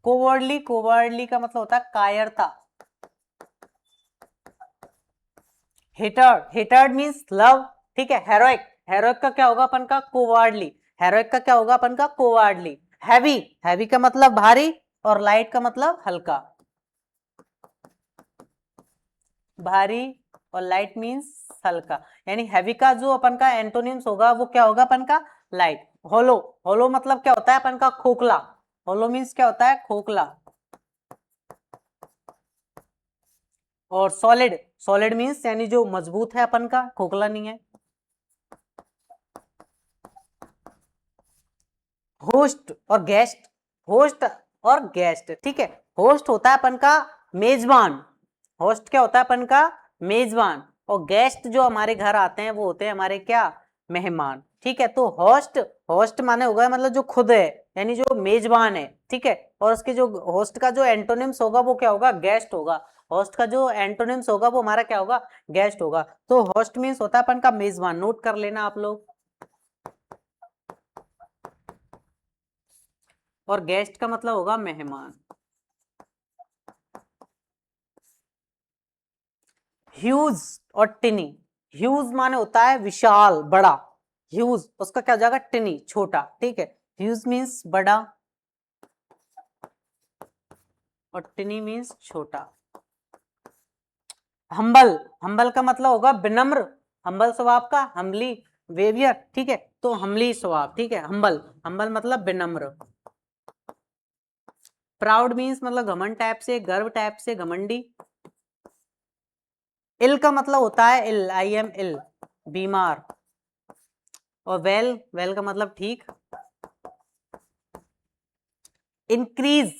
कोवर्डली, कोवर्डली का मतलब होता है कायरता। Hatred, hatred means love. ठीक है, हेरोइक, हेरोइक का क्या होगा अपन का कोवार्डली। हेरोइक का क्या होगा अपन का कोवार्डली। हैवी, हैवी का मतलब भारी, और लाइट का मतलब हल्का। भारी और लाइट मीन्स हल्का, यानी हैवी का जो अपन का एंटोनिम्स होगा वो क्या होगा अपन का लाइट। होलो, होलो मतलब क्या होता है अपन का खोखला। होलो मीन्स क्या होता है, खोखला। और सॉलिड, सॉलिड मीन्स यानी जो मजबूत है अपन का, खोखला नहीं है। होस्ट और गेस्ट, होस्ट और गेस्ट। ठीक है, होस्ट होता है अपन का मेजबान। होस्ट क्या होता है अपन का मेजबान, और गेस्ट जो हमारे घर आते हैं वो होते हैं हमारे क्या, मेहमान। ठीक है, तो होस्ट, होस्ट माने होगा मतलब जो खुद है, यानी जो मेजबान है। ठीक है, और उसके जो होस्ट का जो एंटोनिम्स होगा वो क्या होगा, गेस्ट होगा। होस्ट का जो एंटोनिम्स होगा वो हमारा क्या होगा, गेस्ट होगा। तो होस्ट मीन्स होता है अपन का मेजबान, नोट कर लेना आप लोग। और गेस्ट का मतलब होगा मेहमान। ह्यूज और टिनी, ह्यूज माने होता है विशाल, बड़ा। ह्यूज उसका क्या हो जाएगा, टिनी, छोटा। ठीक है, ह्यूज मीन्स बड़ा और टिनी मीन्स छोटा। हम्बल, हम्बल का मतलब होगा विनम्र, हम्बल स्वभाव का, हम्बली बिहेवियर। ठीक है, तो हम्बली स्वभाव। ठीक है, हम्बल, हम्बल मतलब विनम्र। प्राउड मीन्स मतलब घमंड टाइप से, गर्व टाइप से, घमंडी। इल का मतलब होता है इल, आई एम इल, बीमार। और वेल, वेल का मतलब ठीक। इंक्रीज,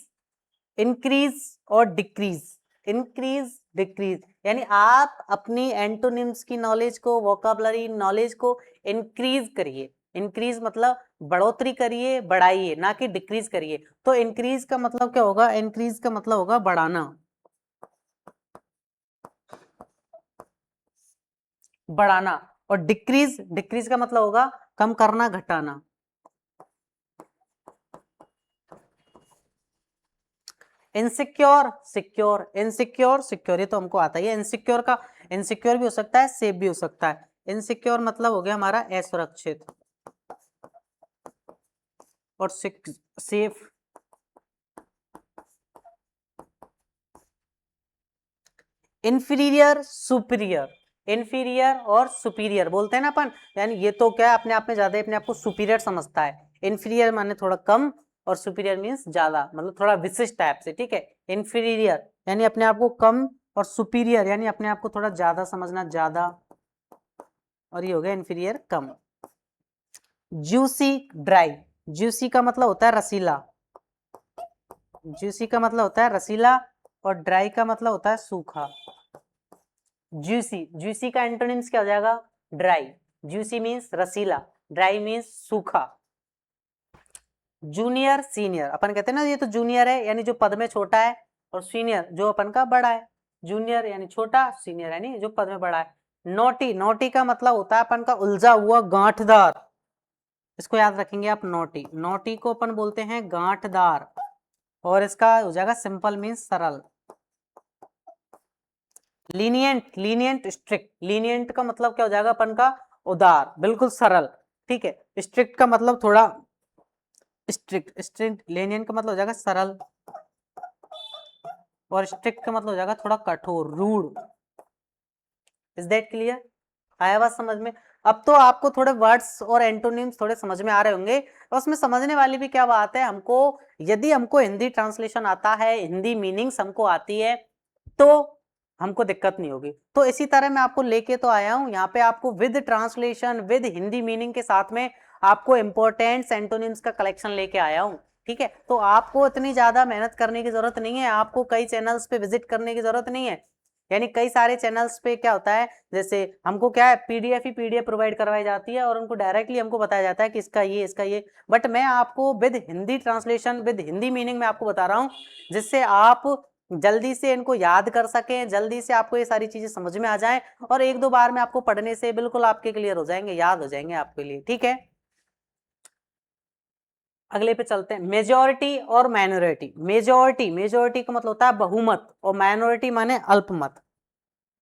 इंक्रीज और डिक्रीज, इंक्रीज डिक्रीज, यानी आप अपनी एंटोनिम्स की नॉलेज को, वोकैबुलरी नॉलेज को इंक्रीज करिए। इंक्रीज मतलब बढ़ोतरी करिए, बढ़ाइए, ना कि डिक्रीज करिए। तो इंक्रीज का मतलब क्या होगा, इंक्रीज का मतलब होगा बढ़ाना, बढ़ाना। और डिक्रीज, डिक्रीज का मतलब होगा कम करना, घटाना। इनसिक्योर, सिक्योर, इनसिक्योर, सिक्योर, ये तो हमको आता ही है। इनसिक्योर का, इनसिक्योर भी हो सकता है, सेफ भी हो सकता है। इनसिक्योर मतलब हो गया हमारा असुरक्षित। और सेफ। इंफीरियर सुपीरियर, इंफीरियर और सुपीरियर बोलते हैं ना अपन, यानी ये तो क्या है अपने आप में ज्यादा अपने आप को सुपीरियर समझता है। इंफीरियर माने थोड़ा कम और सुपीरियर मीन्स ज्यादा, मतलब थोड़ा विशिष्ट टाइप से, ठीक है। इंफीरियर यानी अपने आप को कम और सुपीरियर यानी अपने आप को थोड़ा ज्यादा समझना, ज्यादा, और ये हो गया इंफीरियर कम। जूसी ड्राई, जूसी का मतलब होता है रसीला, जूसी का मतलब होता है रसीला और ड्राई का मतलब होता है सूखा। जूसी, जूसी का एंटोनिम्स क्या हो जाएगा? ड्राई। जूसी मीन्स रसीला, ड्राई मीन्स सूखा। जूनियर सीनियर, अपन कहते हैं ना ये तो जूनियर है यानी जो पद में छोटा है, और सीनियर जो अपन का बड़ा है। जूनियर यानी छोटा, सीनियर यानी जो पद में बड़ा है। नोटी, नोटी का मतलब होता है अपन का उलझा हुआ, गांठदार, इसको याद रखेंगे आप। नोटी, नोटी को अपन बोलते हैं गांठदार, और इसका हो जाएगा सिंपल मीन्स सरल। लीनियंट, लीनियंट स्ट्रिक्ट, लीनियंट का मतलब क्या हो जाएगा अपन का? उदार, बिल्कुल सरल, ठीक है। स्ट्रिक्ट का मतलब थोड़ा स्ट्रिक्ट, स्ट्रिक्ट, लीनियंट का मतलब हो जाएगा सरल, और स्ट्रिक्ट का मतलब हो जाएगा थोड़ा कठोर, रूड। Is that clear? आया बात समझ में? अब तो आपको थोड़े वर्ड्स और एंटोनिम्स थोड़े समझ में आ रहे होंगे, और उसमें समझने वाली भी क्या बात है, हमको यदि हमको हिंदी ट्रांसलेशन आता है, हिंदी मीनिंग्स हमको आती है, तो हमको दिक्कत नहीं होगी। तो इसी तरह मैं आपको लेके तो आया हूं यहाँ पे, आपको with translation with Hindi meaning के साथ में आपको इंपॉर्टेंट एंटोनिम्स का कलेक्शन लेके आया हूं, ठीक है। तो आपको इतनी ज्यादा मेहनत करने की जरूरत नहीं है, आपको कई चैनल्स पे विजिट करने की जरूरत नहीं है। यानी कई सारे चैनल्स पे क्या होता है, जैसे हमको क्या है पीडीएफ ही पीडीएफ प्रोवाइड करवाई जाती है, और उनको डायरेक्टली हमको बताया जाता है कि इसका ये, इसका ये, बट मैं आपको with Hindi translation with Hindi meaning में आपको बता रहा हूँ, जिससे आप जल्दी से इनको याद कर सकें, जल्दी से आपको ये सारी चीजें समझ में आ जाएं, और एक दो बार में आपको पढ़ने से बिल्कुल आपके क्लियर हो जाएंगे, याद हो जाएंगे आपके लिए, ठीक है। अगले पे चलते हैं, मेजॉरिटी और माइनॉरिटी। मेजॉरिटी, मेजॉरिटी का मतलब होता है बहुमत, और माइनॉरिटी माने अल्पमत।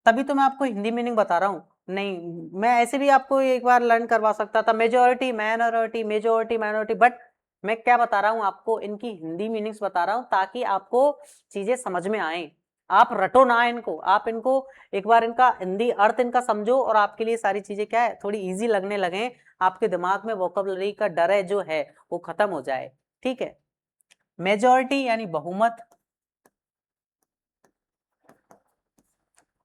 तभी तो मैं आपको हिंदी मीनिंग बता रहा हूँ, नहीं मैं ऐसे भी आपको एक बार लर्न करवा सकता था, majority minority, majority minority, but मैं क्या बता रहा हूँ आपको, इनकी हिंदी मीनिंग्स बता रहा हूँ ताकि आपको चीजें समझ में आए। आप रटो ना इनको, आप इनको एक बार इनका हिंदी अर्थ इनका समझो, और आपके लिए सारी चीजें क्या है थोड़ी इजी लगने लगे, आपके दिमाग में वोकैबुलरी का डर है जो है वो खत्म हो जाए, ठीक है। मेजॉरिटी यानी बहुमत,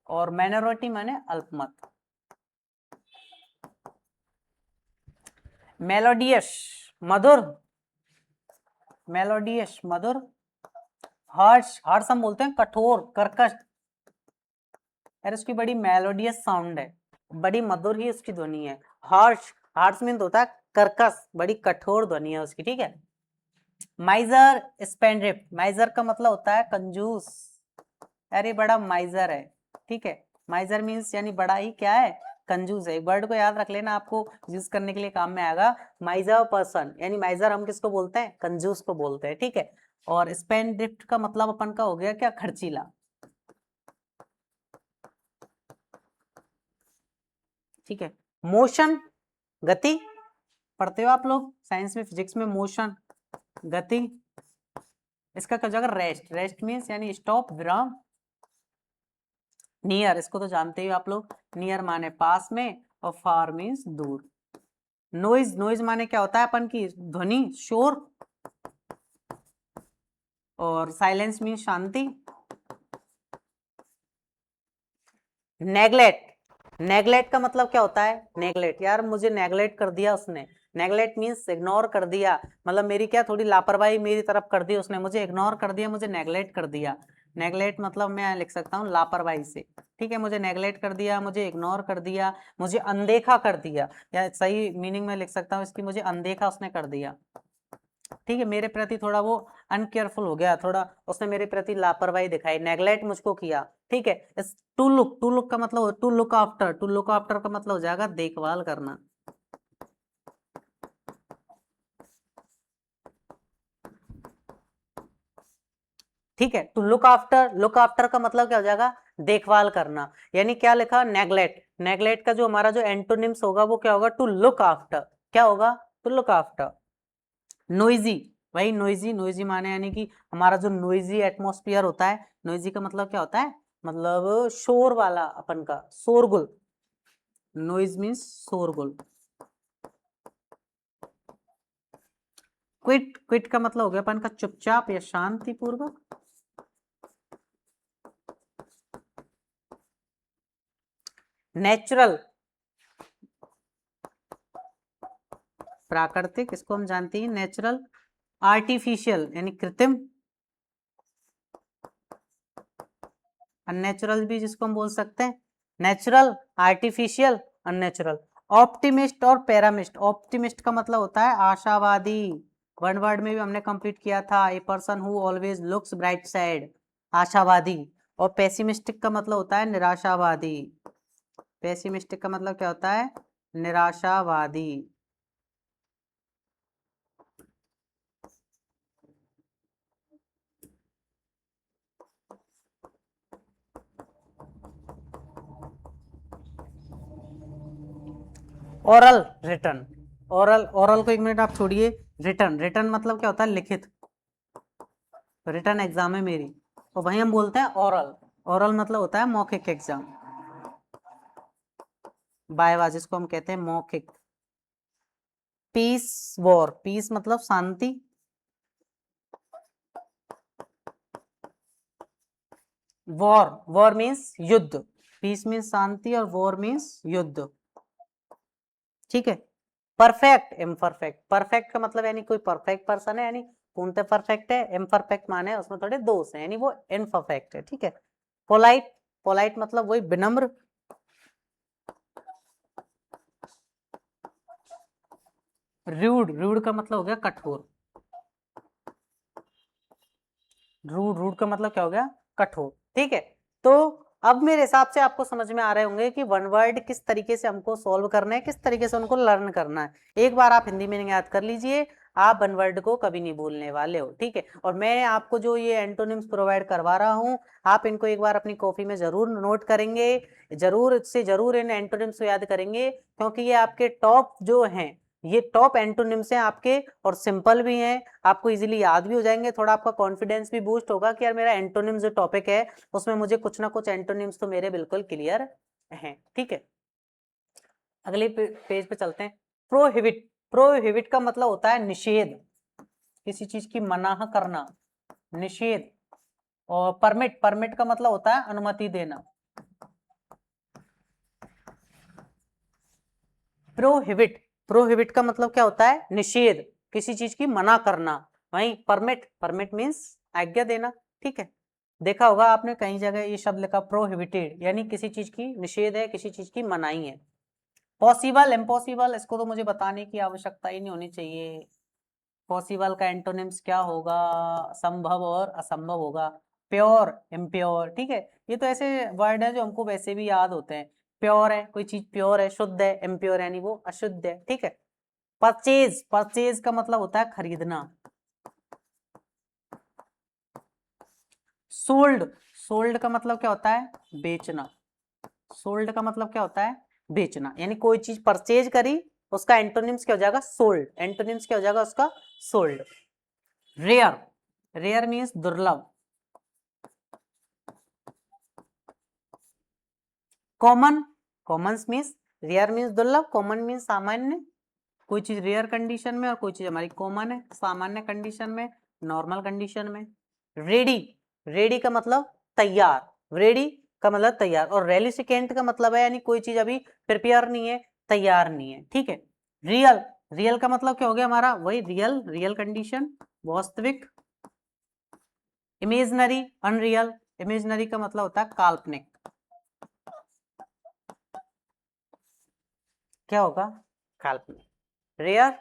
और माइनॉरिटी माने अल्पमत। मेलोडियस मधुर, मेलोडियस मधुर। हर्ष, हर्ष हम बोलते हैं कठोर, कर्कश, यार उसकी बड़ी मेलोडियस साउंड है, बड़ी मधुर ही उसकी ध्वनि है। हर्ष, हर्ष मीन होता है कर्कश, बड़ी कठोर ध्वनि है उसकी, ठीक है। माइजर स्पेंड्रिफ्ट, माइजर का मतलब होता है कंजूस, अरे बड़ा माइजर है, ठीक है। माइजर मीन्स यानी बड़ा ही क्या है, कंजूस है। वर्ड को याद रख लेना, आपको यूज करने के लिए काम में आएगा। माइजर पर्सन यानी माइजर हम किसको बोलते हैं, कंजूस को बोलते हैं, ठीक है। और स्पेंड्रिफ्ट का मतलब अपन का हो गया क्या, खर्चीला, ठीक है। मोशन गति, पढ़ते हो आप लोग साइंस में फिजिक्स में, मोशन गति। इसका क्या जगह, रेस्ट, रेस्ट मीन्स यानी स्टॉप, विराम। नियर, इसको तो जानते ही आप लोग, नियर माने पास में, और फार मीन्स दूर। नॉइज, नॉइज माने क्या होता है अपन की ध्वनि, शोर। और साइलेंस मीन्स शांति। नेगलेक्ट, नेगलेक्ट का मतलब क्या होता है, नेगलेक्ट, यार मुझे नेगलेक्ट कर दिया उसने, नेगलेक्ट मीन्स इग्नोर कर दिया, मतलब मेरी क्या थोड़ी लापरवाही मेरी तरफ कर दी उसने, मुझे इग्नोर कर दिया, मुझे नेगलेक्ट कर दिया। नेगलेक्ट मतलब मैं लिख सकता हूँ लापरवाही से, ठीक है। मुझे नेगलेक्ट कर दिया, मुझे इग्नोर कर दिया, मुझे अनदेखा कर दिया, या सही मीनिंग में लिख सकता हूँ इसकी, मुझे अनदेखा उसने कर दिया, ठीक है। मेरे प्रति थोड़ा वो अनकेयरफुल हो गया, थोड़ा उसने मेरे प्रति लापरवाही दिखाई, नेगलेक्ट मुझको किया, ठीक है। इस टू लुक, टू लुक का मतलब to look after, to look after का मतलब हो जाएगा देखभाल करना, ठीक है। To look after, look after का मतलब क्या हो जाएगा, देखभाल करना, यानी क्या लिखा, नेगलेक्ट। नेगलेक्ट का जो हमारा जो एंटोनिम्स होगा वो क्या होगा, टू लुक आफ्टर, क्या होगा, टू लुक आफ्टर। नोइजी, वही नोइजी, नोइजी माने यानी कि हमारा जो नोइजी एटमॉस्फेयर होता है, नोइजी का मतलब क्या होता है, मतलब शोर वाला, अपन का शोरगुल, नोइज मीन्स शोरगुल। क्विट, क्विट का मतलब हो गया अपन का चुपचाप या शांतिपूर्वक। नेचुरल, प्राकृतिक, इसको हम जानते हैं नेचुरल। आर्टिफिशियल यानी कृत्रिम, अननेचुरल भी जिसको हम बोल सकते हैं, नेचुरल, आर्टिफिशियल, अननेचुरल। ऑप्टिमिस्ट और पैरामिस्ट, ऑप्टिमिस्ट का मतलब होता है आशावादी, वन वर्ड में भी हमने कंप्लीट किया था, a person who always looks bright side, आशावादी। और पेसिमिस्टिक का मतलब होता है निराशावादी, पेसिमिस्टिक का मतलब क्या होता है, निराशावादी। ओरल, रिटर्न, ओरल, ओरल को एक मिनट आप छोड़िए, रिटर्न, रिटर्न मतलब क्या होता है, लिखित, रिटर्न एग्जाम है मेरी, तो वही हम बोलते हैं ओरल, ओरल मतलब होता है मौखिक एग्जाम, वाइवा जिसको हम कहते हैं मौखिक। पीस वॉर, पीस मतलब शांति, वॉर, वॉर मीन्स युद्ध, पीस मीन्स शांति और वॉर मीन्स युद्ध, ठीक है। परफेक्ट, इम्परफेक्ट, परफेक्ट का मतलब यानी कोई परफेक्ट पर्सन है, यानी पूर्णतः परफेक्ट है, इम्परफेक्ट माने उसमें थोड़े दोष हैं, यानी वो इनपरफेक्ट है, ठीक है। पोलाइट, पोलाइट मतलब वही विनम्र। रूड, रूड का मतलब हो गया कठोर, रूड, रूड का मतलब क्या हो गया, कठोर, ठीक है। तो अब मेरे हिसाब से आपको समझ में आ रहे होंगे कि वन वर्ड किस तरीके से हमको सॉल्व करना है, किस तरीके से उनको लर्न करना है। एक बार आप हिंदी मीनिंग याद कर लीजिए, आप वन वर्ड को कभी नहीं भूलने वाले हो, ठीक है। और मैं आपको जो ये एंटोनिम्स प्रोवाइड करवा रहा हूँ, आप इनको एक बार अपनी कॉपी में जरूर नोट करेंगे, जरूर से जरूर इन एंटोनिम्स को याद करेंगे, क्योंकि ये आपके टॉप जो हैं, ये टॉप एंटोनिम्स हैं आपके, और सिंपल भी हैं, आपको इजीली याद भी हो जाएंगे, थोड़ा आपका कॉन्फिडेंस भी बूस्ट होगा कि यार मेरा एंटोनिम्स जो टॉपिक है उसमें मुझे कुछ ना कुछ एंटोनिम्स तो मेरे बिल्कुल क्लियर हैं, ठीक है। अगले पेज पे चलते हैं। प्रोहिबिट, प्रोहिबिट का मतलब होता है निषेध, किसी चीज की मनाह करना, निषेध। और परमिट, परमिट का मतलब होता है अनुमति देना। प्रोहिबिट, प्रोहिबिट का मतलब क्या होता है, निषेध, किसी चीज की मना करना। वहीं परमिट, परमिट मीन्स आज्ञा देना, ठीक है। देखा होगा आपने कई जगह ये शब्द लिखा प्रोहिबिटेड, यानी किसी चीज की निषेध है, किसी चीज की मनाही है। पॉसिबल, इम्पॉसिबल, इसको तो मुझे बताने की आवश्यकता ही नहीं होनी चाहिए। पॉसिबल का एंटोनिम्स क्या होगा, संभव और असंभव होगा। प्योर, इम्प्योर, ठीक है। ये तो ऐसे वर्ड है जो हमको वैसे भी याद होते हैं। प्योर है, कोई चीज प्योर है, शुद्ध है, इम्प्योर यानी वो अशुद्ध है, ठीक है। परचेज, परचेज का मतलब होता है खरीदना। सोल्ड, सोल्ड का मतलब क्या होता है, बेचना। सोल्ड का मतलब क्या होता है, बेचना, यानी कोई चीज परचेज करी, उसका एंटोनिम्स क्या हो जाएगा, सोल्ड, एंटोनिम्स क्या हो जाएगा उसका, सोल्ड। रेयर, रेयर मीन्स दुर्लभ। Common, common means, rare means दुर्लभ, कॉमन मीन्स सामान्य। कोई चीज रेयर कंडीशन में और कोई चीज हमारी कॉमन है, सामान्य कंडीशन में, नॉर्मल कंडीशन में। रेडी, रेडी का मतलब तैयार, रेडी का मतलब तैयार, और रेलिसिकेंट का मतलब है यानी कोई चीज अभी प्रिपेयर नहीं है, तैयार नहीं है, ठीक है। रियल, रियल का मतलब क्या हो गया हमारा, वही रियल, रियल कंडीशन, वास्तविक। इमेजनरी, अनरियल, इमेजनरी का मतलब होता है काल्पनिक। क्या होगा, काल्पनिक। रेयर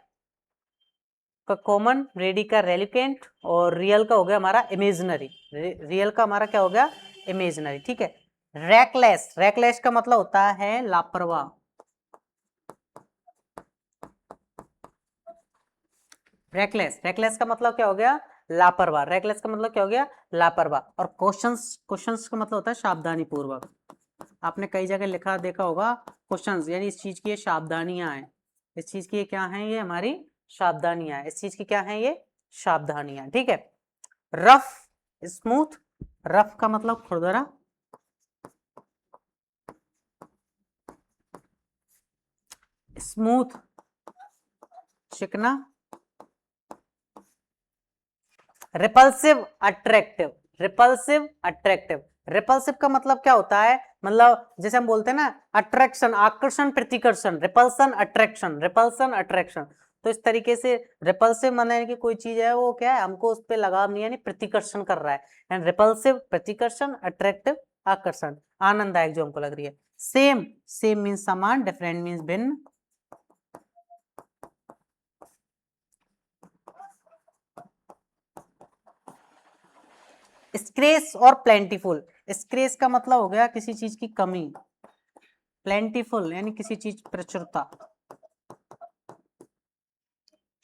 का कॉमन, रेडी का रेलिकेंट, और रियल का हो गया हमारा इमेजनरी, रियल का हमारा क्या हो गया, इमेजनरी, ठीक है। रैकलेस, रैकलेस का मतलब होता है लापरवाह। रेकलेस, रेकलेस का मतलब क्या हो गया, लापरवाह, रेकलेस का मतलब क्या हो गया, लापरवाह। और क्वेश्चंस, क्वेश्चंस का मतलब होता है सावधानी पूर्वक। आपने कई जगह लिखा देखा होगा क्वेश्चंस, यानी इस चीज की ये सावधानियां हैं, इस चीज की ये क्या है, ये हमारी सावधानियां, इस चीज की क्या है ये सावधानियां, ठीक है। रफ स्मूथ, रफ का मतलब खुरदरा, स्मूथ चिकना, repulsive attractive, repulsive attractive. Repulsive का मतलब क्या होता है, मतलब जैसे हम बोलते हैं ना अट्रैक्शन, आकर्षण प्रतिकर्षण, रिपल्सन अट्रैक्शन, रिपल्सन अट्रैक्शन। तो इस तरीके से रिपल्सिव माने कि कोई चीज है वो क्या है, हमको उस पर लगाव नहीं है, यानी प्रतिकर्षण कर रहा है। एंड रिपल्सिव प्रतिकर्षण, अट्रैक्टिव आकर्षण, आनंददायक जो हमको लग रही है। सेम, सेम मीन्स समान, डिफरेंट मीन्स भिन्न। स्क्रेस और प्लेंटीफुल, स्क्रेस का मतलब हो गया किसी चीज की कमी, प्लेंटीफुल यानी किसी चीज प्रचुरता।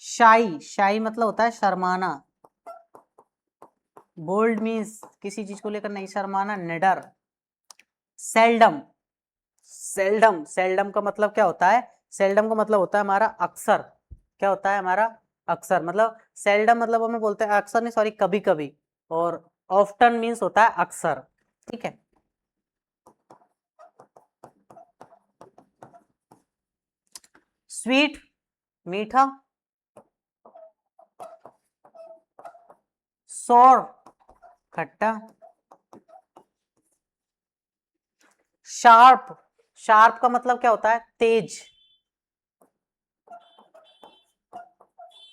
शाई, शाई मतलब होता है शर्माना, बोल्ड मीन्स किसी चीज को लेकर नहीं शर्माना, निडर। सेल्डम, सेल्डम, सेल्डम का मतलब क्या होता है, सेल्डम का मतलब होता है हमारा अक्सर, क्या होता है हमारा अक्सर, मतलब सेल्डम मतलब हमें बोलते हैं अक्सर नहीं, सॉरी कभी कभी, और ऑफ्टन मीन्स होता है अक्सर, ठीक है। स्वीट मीठा, सोर खट्टा, शार्प, शार्प का मतलब क्या होता है तेज,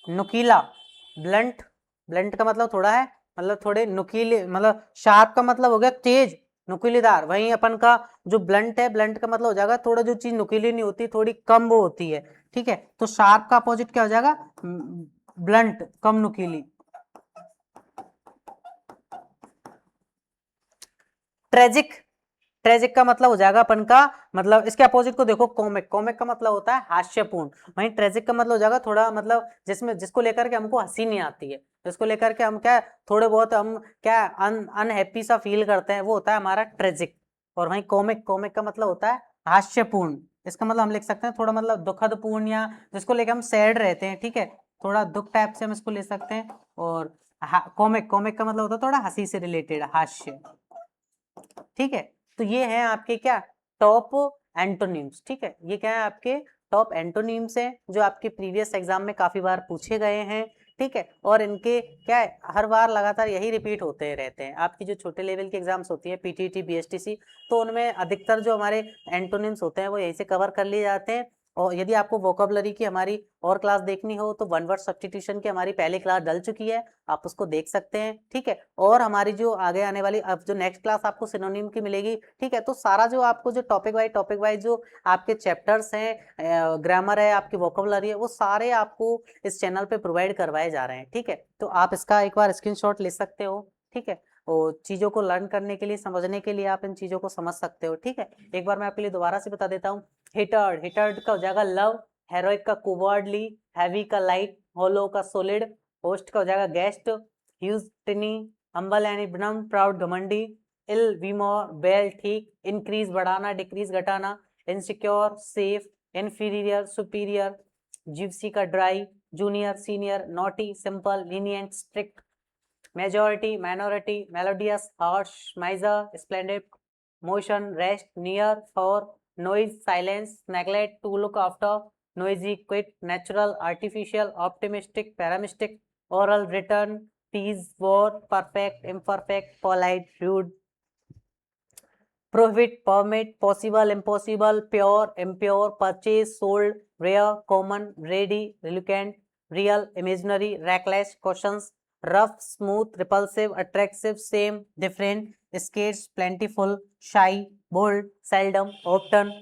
नुकीला, ब्लंट, ब्लंट का मतलब थोड़ा है, मतलब थोड़े नुकीले, मतलब शार्प का मतलब हो गया तेज नुकीलेदार, वहीं अपन का जो ब्लंट है, ब्लंट का मतलब हो जाएगा थोड़ा जो चीज नुकीली नहीं होती, थोड़ी कम वो होती है, ठीक है। तो शार्प का अपोजिट क्या हो जाएगा, ब्लंट, कम नुकीली। ट्रेजिक, ट्रेजिक का मतलब हो जाएगा अपन का, मतलब इसके अपोजिट को देखो कॉमिक, कॉमिक का मतलब होता है हास्यपूर्ण, वहीं ट्रेजिक का मतलब हो जाएगा थोड़ा मतलब जिसमें जिसको लेकर के हमको हंसी नहीं आती है, जिसको लेकर के हम क्या थोड़े बहुत हम क्या अनहैप्पी सा फील करते हैं, वो होता है हमारा ट्रेजिक। और वहीं कॉमिक, कॉमिक का मतलब होता है हास्यपूर्ण, इसका मतलब हम लिख सकते हैं थोड़ा मतलब दुखद पूर्ण, या जिसको लेकर हम सैड रहते हैं, ठीक है, थोड़ा दुख टाइप से हम इसको ले सकते हैं। और कॉमिक, कॉमिक का मतलब होता है थोड़ा हंसी से रिलेटेड, हास्य, ठीक है। तो ये है आपके क्या टॉप एंटोनिम्स, ठीक है, ये क्या है आपके टॉप एंटोनिम्स हैं जो आपके प्रीवियस एग्जाम में काफी बार पूछे गए हैं, ठीक है। और इनके क्या है हर बार लगातार यही रिपीट होते रहते हैं, आपकी जो छोटे लेवल की एग्जाम्स होती है पीटीटी बीएसटीसी, तो उनमें अधिकतर जो हमारे एंटोनिम्स होते हैं वो यहीं से कवर कर लिए जाते हैं। और यदि आपको वोकेबलरी की हमारी और क्लास देखनी हो तो वन वर्ड सब्स्टिट्यूशन की हमारी पहली क्लास डल चुकी है, आप उसको देख सकते हैं, ठीक है। और हमारी जो आगे आने वाली अब जो नेक्स्ट क्लास आपको सिनोनिम की मिलेगी, ठीक है, तो सारा जो आपको जो टॉपिक वाइज जो आपके चैप्टर्स हैं, ग्रामर है, आपकी वोकेबलरी है, वो सारे आपको इस चैनल पे प्रोवाइड करवाए जा रहे हैं, ठीक है। तो आप इसका एक बार स्क्रीनशॉट ले सकते हो, ठीक है, और चीज़ों को लर्न करने के लिए, समझने के लिए आप इन चीज़ों को समझ सकते हो, ठीक है। एक बार मैं आपके लिए दोबारा से बता देता हूँ। हिटर्ड, हिटर्ड का हो जाएगा लव, हेरोइक का कोवर्डली, हैवी का लाइट, होलो का सॉलिड, होस्ट का हो जाएगा guest, huge tiny, humble and इब्नम प्राउड घमंडी, इल वीमोर बेल ठीक, इंक्रीज बढ़ाना, डिक्रीज घटाना, insecure safe, inferior superior, gypsy का dry, junior senior, naughty simple, lenient strict, majority, minority, melodious, harsh, miser, splendid, motion, rest, near, for, noise, silence, neglect, to look after, noisy, quit, natural, artificial, optimistic, pessimistic, oral, written, tease, word, perfect, imperfect, polite, rude, prohibit, permit, possible, impossible, pure, impure, purchase, sold, rare, common, ready, reluctant, real, imaginary, reckless, questions, rough, smooth, repulsive, attractive, same, different, scarce, plentiful, shy, bold, seldom, often,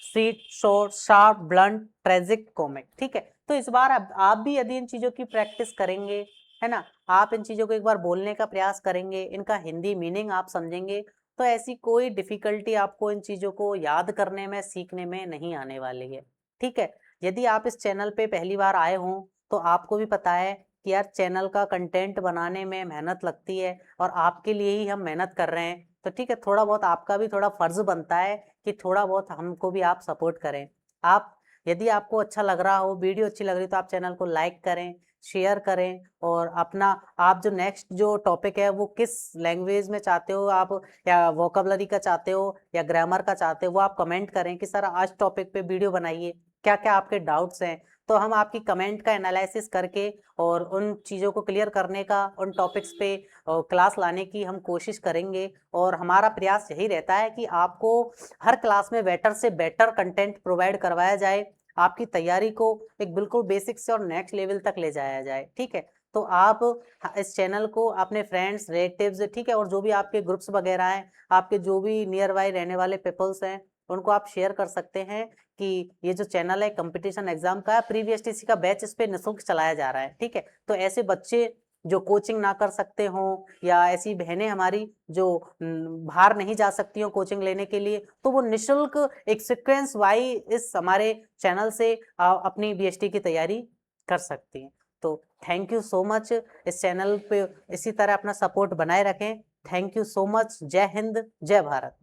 sweet, short, sharp, blunt, tragic, comic, ठीक है। तो इस बार आप भी यदि इन चीजों की practice करेंगे, है ना, आप इन चीजों को एक बार बोलने का प्रयास करेंगे, इनका हिंदी मीनिंग आप समझेंगे, तो ऐसी कोई डिफिकल्टी आपको इन चीजों को याद करने में, सीखने में नहीं आने वाली है, ठीक है। यदि आप इस चैनल पे पहली बार आए हों तो आपको भी पता है कि यार चैनल का कंटेंट बनाने में मेहनत लगती है, और आपके लिए ही हम मेहनत कर रहे हैं, तो ठीक है, थोड़ा बहुत आपका भी थोड़ा फर्ज बनता है कि थोड़ा बहुत हमको भी आप सपोर्ट करें। आप यदि आपको अच्छा लग रहा हो, वीडियो अच्छी लग रही तो आप चैनल को लाइक करें, शेयर करें, और अपना आप जो नेक्स्ट जो टॉपिक है वो किस लैंग्वेज में चाहते हो आप, या वोकेबलरी का चाहते हो या ग्रामर का चाहते हो, वो आप कमेंट करें कि सर आज टॉपिक पे वीडियो बनाइए, क्या क्या आपके डाउट्स हैं। तो हम आपकी कमेंट का एनालिसिस करके और उन चीज़ों को क्लियर करने का, उन टॉपिक्स पे क्लास लाने की हम कोशिश करेंगे। और हमारा प्रयास यही रहता है कि आपको हर क्लास में बेटर से बेटर कंटेंट प्रोवाइड करवाया जाए, आपकी तैयारी को एक बिल्कुल बेसिक से और नेक्स्ट लेवल तक ले जाया जाए। ठीक है, तो आप इस चैनल को अपने फ्रेंड्स, रिलेटिव्स, ठीक है, और जो भी आपके ग्रुप्स वगैरह हैं, आपके जो भी नियर बाय रहने वाले पीपल्स हैं, उनको आप शेयर कर सकते हैं कि ये जो चैनल है कंपटीशन एग्जाम का, प्रीवियस टीसी का बैच इस पे निःशुल्क चलाया जा रहा है। ठीक है, तो ऐसे बच्चे जो कोचिंग ना कर सकते हों, या ऐसी बहनें हमारी जो बाहर नहीं जा सकती हो कोचिंग लेने के लिए, तो वो निःशुल्क एक सीक्वेंस वाइज इस हमारे चैनल से अपनी बीएसटी की तैयारी कर सकती हैं। तो थैंक यू सो मच, इस चैनल पे इसी तरह अपना सपोर्ट बनाए रखें। Thank you so much. जय हिंद, जय भारत।